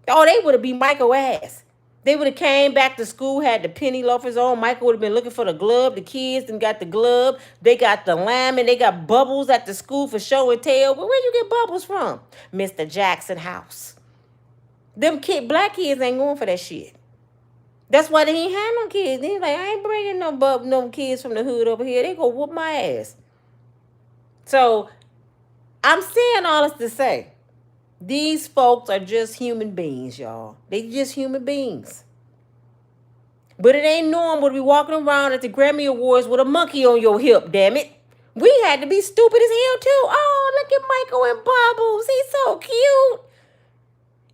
A: Oh, they would have beat Michael ass. They would have came back to school, had the penny loafers on. Michael would have been looking for the glove. The kids and got the glove. They got the lemon. They got bubbles at the school for show and tell. But where you get bubbles from? Mr. Jackson house. Them black kids ain't going for that shit. That's why they ain't had no kids. They like, I ain't bringing no kids from the hood over here. They go whoop my ass. So I'm saying all this to say, these folks are just human beings, y'all. They just human beings. But it ain't normal to be walking around at the Grammy Awards with a monkey on your hip, damn it. We had to be stupid as hell, too. Oh, look at Michael and Bubbles. He's so cute.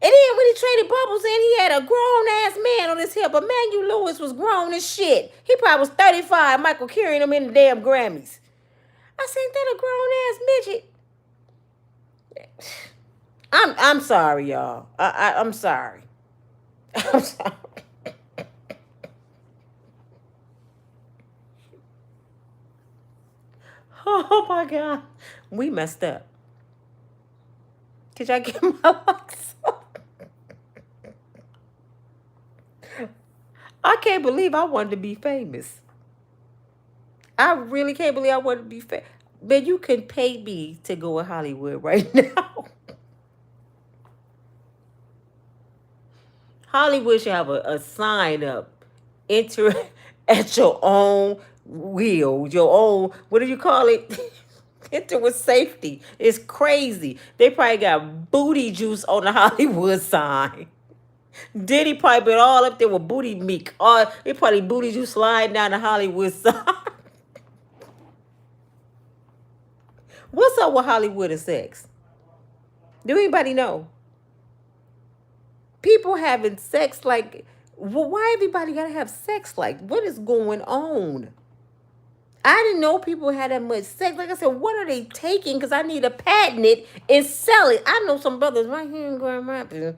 A: And then when he traded Bubbles in, he had a grown-ass man on his hip. Emmanuel Lewis was grown as shit. He probably was 35. Michael carrying him in the damn Grammys. I said, that a grown-ass midget. I'm sorry, y'all. I'm sorry. I'm sorry. Oh my God. We messed up. Could y'all get my locks up? I can't believe I wanted to be famous. I really can't believe I wanted to be famous. But you can pay me to go in Hollywood right now. Hollywood should have a sign up. Enter at your own will. Your own, what do you call it? Enter with safety. It's crazy. They probably got booty juice on the Hollywood sign. Diddy probably been all up there with Booty Meek. Or he probably booted you sliding down the Hollywood side. What's up with Hollywood and sex? Do anybody know? People having sex like, why everybody gotta have sex like? What is going on? I didn't know people had that much sex. Like I said, what are they taking? Because I need to patent it and sell it. I know some brothers right here in Grand Rapids.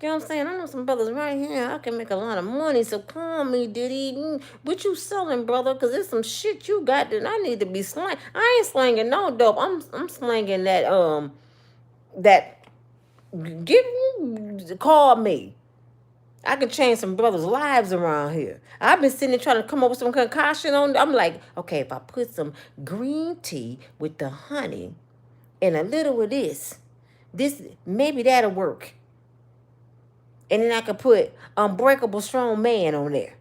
A: You know what I'm saying? I know some brothers right here. I can make a lot of money. So call me, Diddy. What you selling, brother? Because there's some shit you got that I need to be slanging. I ain't slanging no dope. I'm slanging that call me. I can change some brothers' lives around here. I've been sitting there trying to come up with some concoction on. I'm like, okay, if I put some green tea with the honey and a little of this maybe that'll work. And then I could put Unbreakable Strong Man on there.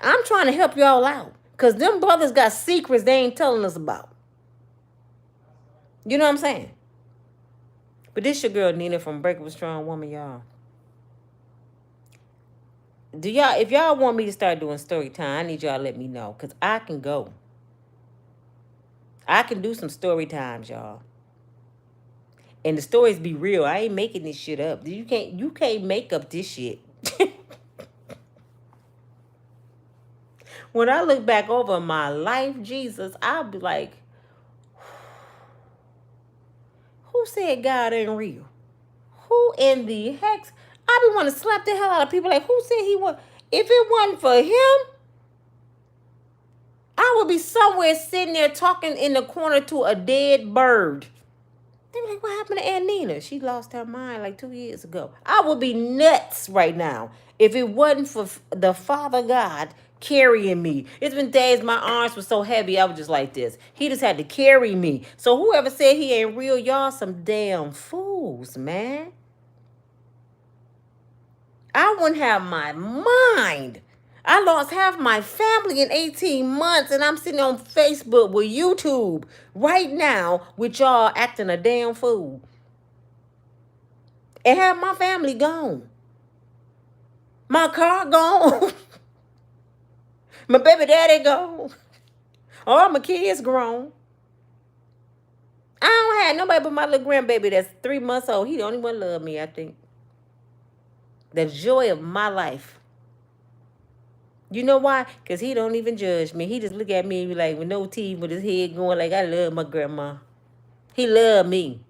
A: I'm trying to help y'all out. Because them brothers got secrets they ain't telling us about. You know what I'm saying? But this your girl Nina from Breakable Strong Woman, y'all. If y'all want me to start doing story time, I need y'all to let me know. Because I can go. I can do some story times, y'all. And the stories be real. I ain't making this shit up. You can't make up this shit. When I look back over my life, Jesus, I'll be like, who said God ain't real? Who in the heck? I be want to slap the hell out of people. Like, who said he was? If it wasn't for him, I would be somewhere sitting there talking in the corner to a dead bird. They be like, what happened to Aunt Nina? She lost her mind like 2 years ago. I would be nuts right now if it wasn't for the Father God carrying me. It's been days my arms were so heavy, I was just like this. He just had to carry me. So whoever said he ain't real, y'all some damn fools, man. I wouldn't have my mind. I lost half my family in 18 months, and I'm sitting on Facebook with YouTube right now with y'all acting a damn fool. And have my family gone. My car gone. My baby daddy gone. All my kids grown. I don't have nobody but my little grandbaby that's 3 months old. He the only one love me, I think. The joy of my life. You know why? Because he don't even judge me. He just look at me and be like, with no teeth, with his head going like, I love my grandma. He love me.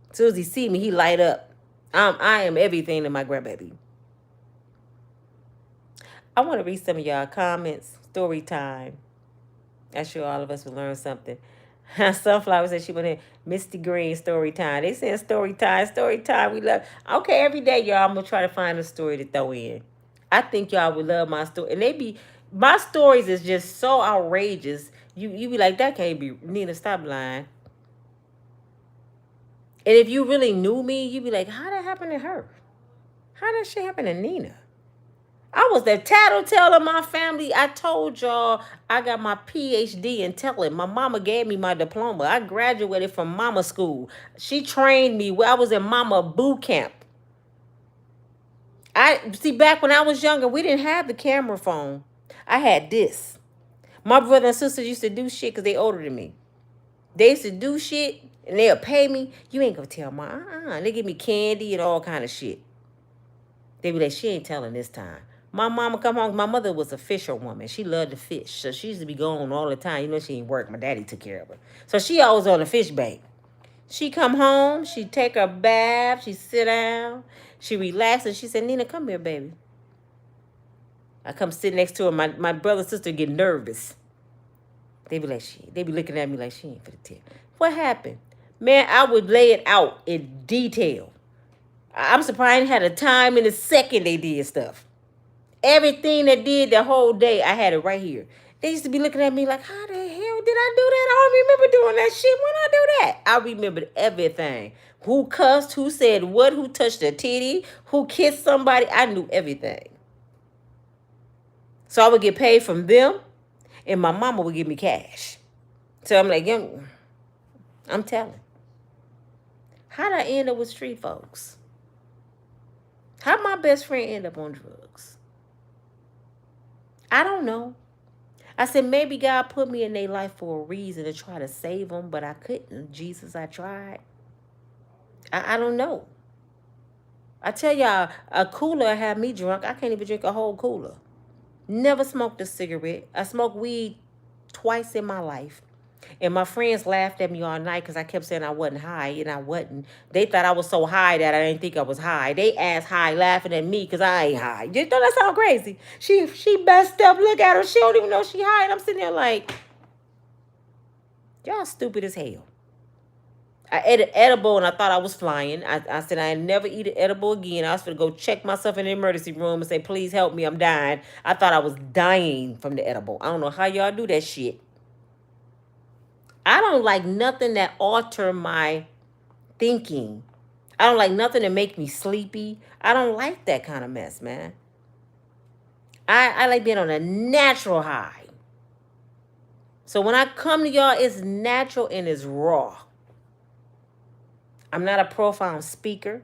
A: As soon as he see me, he light up. I am everything to my grandbaby. I want to read some of y'all comments. Story time. I'm sure all of us will learn something. Sunflower said she went in. Misty Green, story time. They saying story time, story time. We love. Okay, every day, y'all, I'm going to try to find a story to throw in. I think y'all would love my story. And my stories is just so outrageous. You be like, that can't be. Nina, stop lying. And if you really knew me, you'd be like, how that happen to her? How that shit happen to Nina? I was the tattletale of my family. I told y'all I got my PhD in telling. My mama gave me my diploma. I graduated from mama school. She trained me. I was in mama boot camp. Back when I was younger, we didn't have the camera phone. I had this. My brother and sister used to do shit because they older than me. They used to do shit and they'll pay me. You ain't gonna tell my They give me candy and all kind of shit. They be like, she ain't telling this time. My mama come home. My mother was a fisherwoman. She loved to fish. So she used to be gone all the time. You know, she ain't work. My daddy took care of her. So she always on the fish bank. She come home. She take her bath. She sit down. She relax. And she said, Nina, come here, baby. I come sit next to her. My brother and sister get nervous. They be like, they be looking at me like she ain't finna tell. What happened? Man, I would lay it out in detail. I'm surprised I had a time in a second they did stuff. Everything they did the whole day, I had it right here. They used to be looking at me like, how the hell did I do that? I don't remember doing that shit. When I do that? I remembered everything. Who cussed, who said what, who touched a titty, who kissed somebody. I knew everything. So I would get paid from them, and my mama would give me cash. So I'm like, I'm telling. How'd I end up with street folks? How my best friend end up on drugs? I don't know. I said, maybe God put me in their life for a reason to try to save them, but I couldn't. Jesus, I tried. I don't know. I tell y'all, a cooler had me drunk. I can't even drink a whole cooler. Never smoked a cigarette. I smoked weed twice in my life. And my friends laughed at me all night because I kept saying I wasn't high, and I wasn't. They thought I was so high that I didn't think I was high. They asked high, laughing at me because I ain't high. Don't that sound crazy? She messed up. Look at her. She don't even know she high. And I'm sitting there like, y'all stupid as hell. I ate an edible and I thought I was flying. I said I never eat an edible again. I was going to go check myself in the emergency room and say, please help me, I'm dying. I thought I was dying from the edible. I don't know how y'all do that shit. I don't like nothing that alter my thinking. I don't like nothing that make me sleepy. I don't like that kind of mess, man. I like being on a natural high. So when I come to y'all, it's natural and it's raw. I'm not a profound speaker.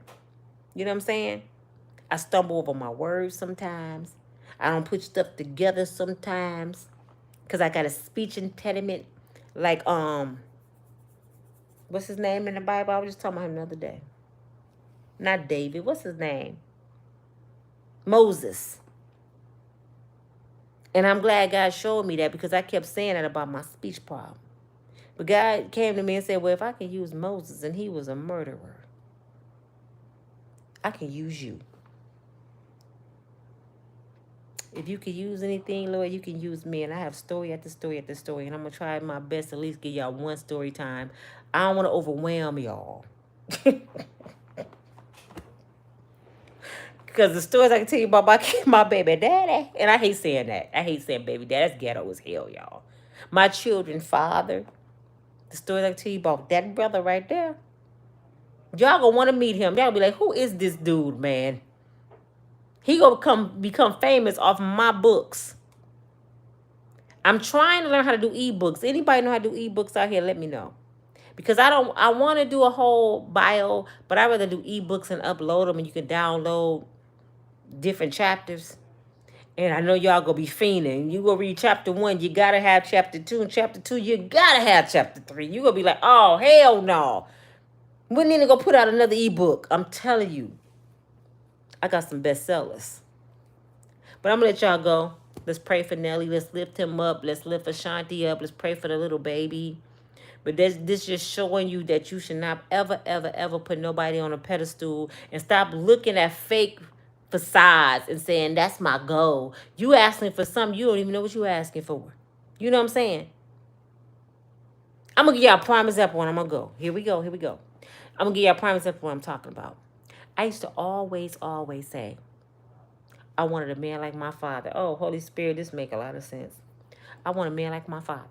A: You know what I'm saying? I stumble over my words sometimes. I don't put stuff together sometimes because I got a speech impediment. Like, what's his name in the Bible? I was just talking about him the other day. Not David. What's his name? Moses. And I'm glad God showed me that because I kept saying that about my speech problem. But God came to me and said, well, if I can use Moses and he was a murderer, I can use you. If you can use anything, Lord, you can use me. And I have story after story after story. And I'm going to try my best to at least give y'all one story time. I don't want to overwhelm y'all. Because the stories I can tell you about my baby daddy. And I hate saying that. I hate saying baby daddy. That's ghetto as hell, y'all. My children's father. The stories I can tell you about that brother right there. Y'all going to want to meet him. Y'all be like, who is this dude, man? He gonna become famous off my books. I'm trying to learn how to do ebooks. Anybody know how to do ebooks out here? Let me know. Because I want to do a whole bio, but I'd rather do ebooks and upload them, and you can download different chapters. And I know y'all gonna be fiending. You go read chapter 1, you gotta have chapter 2, and chapter 2, you gotta have chapter 3. You gonna be like, oh hell no. We need to go put out another ebook. I'm telling you. I got some bestsellers. But I'm going to let y'all go. Let's pray for Nelly. Let's lift him up. Let's lift Ashanti up. Let's pray for the little baby. But this just showing you that you should not ever, ever, ever put nobody on a pedestal and stop looking at fake facades and saying, that's my goal. You asking for something you don't even know what you're asking for. You know what I'm saying? I'm going to give y'all a prime example when I'm going to go. Here we go. Here we go. I'm going to give y'all a prime example what I'm talking about. I used to always say, I wanted a man like my father. Oh, Holy Spirit, this make a lot of sense. I want a man like my father.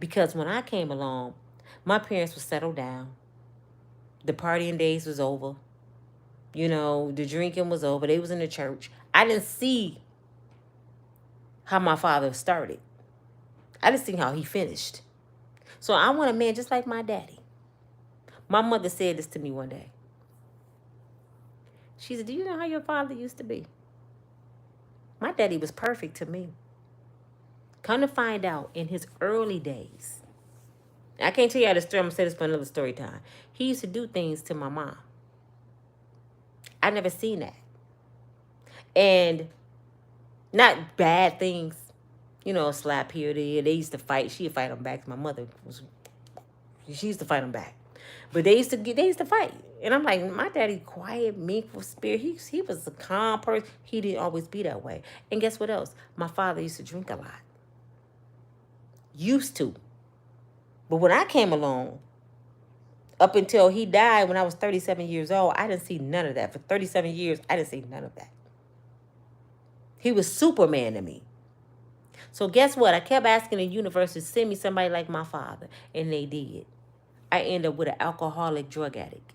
A: Because when I came along, my parents were settled down. The partying days was over. You know, the drinking was over. They was in the church. I didn't see how my father started. I didn't see how he finished. So I want a man just like my daddy. My mother said this to me one day. She said, do you know how your father used to be? My daddy was perfect to me. Come to find out, in his early days, I can't tell you the story. I'm going to say this for another story time. He used to do things to my mom. I never seen that. And not bad things. You know, slap here, there. They used to fight. She'd fight them back. My mother she used to fight them back. But they used to fight. And I'm like, my daddy quiet, meek for spirit. He was a calm person. He didn't always be that way. And guess what else? My father used to drink a lot. Used to. But when I came along, up until he died when I was 37 years old, I didn't see none of that. For 37 years, I didn't see none of that. He was Superman to me. So guess what? I kept asking the universe to send me somebody like my father, and they did. I ended up with an alcoholic drug addict.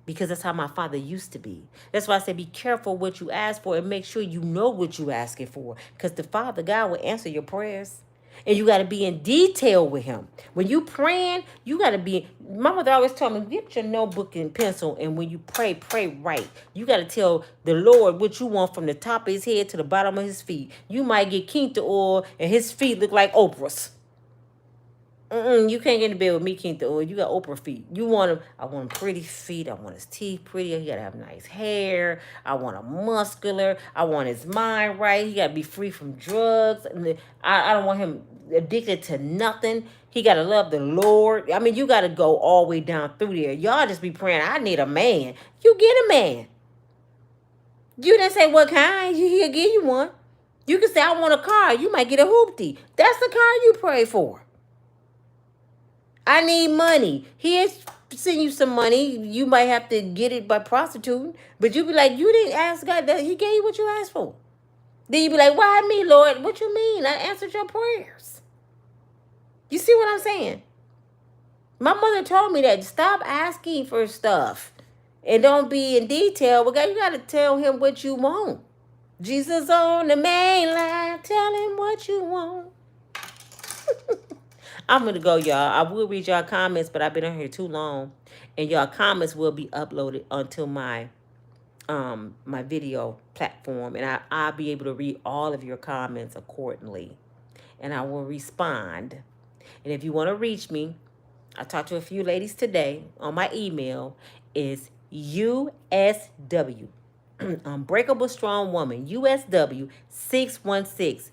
A: Because that's how my father used to be. That's why I say be careful what you ask for and make sure you know what you're asking for. Because the Father, God, will answer your prayers. And you got to be in detail with him. When you praying, you got to be. My mother always told me, get your notebook and pencil, and when you pray, pray right. You got to tell the Lord what you want from the top of his head to the bottom of his feet. You might get King to oil, and his feet look like Oprah's. You can't get in the bed with me, King to oil. You got Oprah feet. You want him. I want him pretty feet. I want his teeth pretty. He got to have nice hair. I want him muscular. I want his mind right. He got to be free from drugs. I don't want him addicted to nothing. He got to love the Lord. I mean, you got to go all the way down through there. Y'all just be praying, I need a man. You get a man. You didn't say what kind. He'll give you one. You can say, I want a car. You might get a hoopty. That's the car you pray for. I need money. He'll send you some money. You might have to get it by prostituting. But you be like, you didn't ask God that. He gave you what you asked for. Then you be like, why me, Lord? What you mean? I answered your prayers. You see what I'm saying? My mother told me that. Stop asking for stuff. And don't be in detail. But God, you got to tell him what you want. Jesus on the main line. Tell him what you want. I'm going to go, y'all. I will read y'all comments, but I've been on here too long. And y'all comments will be uploaded onto my my video platform. And I'll be able to read all of your comments accordingly. And I will respond. And if you want to reach me, I talked to a few ladies today on my email. Is USW, Unbreakable Strong Woman, USW 616.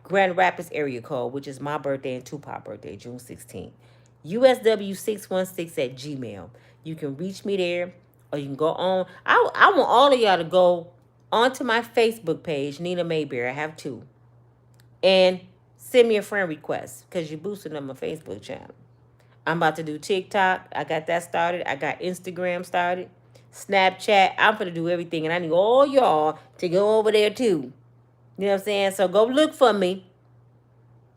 A: Grand Rapids area code, which is my birthday and Tupac's birthday, June 16th. USW616 at Gmail. You can reach me there, or you can go on. I want all of y'all to go onto my Facebook page, Nina Mayberry. I have two. And send me a friend request, because you're boosting on my Facebook channel. I'm about to do TikTok. I got that started. I got Instagram started. Snapchat. I'm going to do everything, and I need all y'all to go over there too. You know what I'm saying? So go look for me.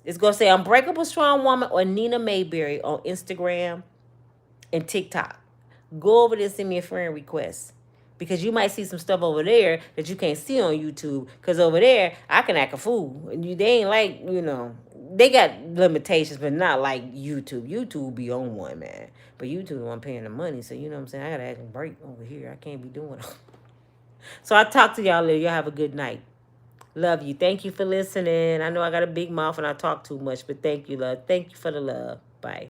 A: It's going to say Unbreakable Strong Woman or Nina Mayberry on Instagram and TikTok. Go over there and send me a friend request. Because you might see some stuff over there that you can't see on YouTube. Because over there, I can act a fool. And they ain't like, they got limitations, but not like YouTube. YouTube be on one, man. But YouTube the one paying the money. So, you know what I'm saying? I got to act a break over here. I can't be doing it. So I'll talk to y'all later. Y'all have a good night. Love you. Thank you for listening. I know I got a big mouth and I talk too much, but thank you, love. Thank you for the love. Bye.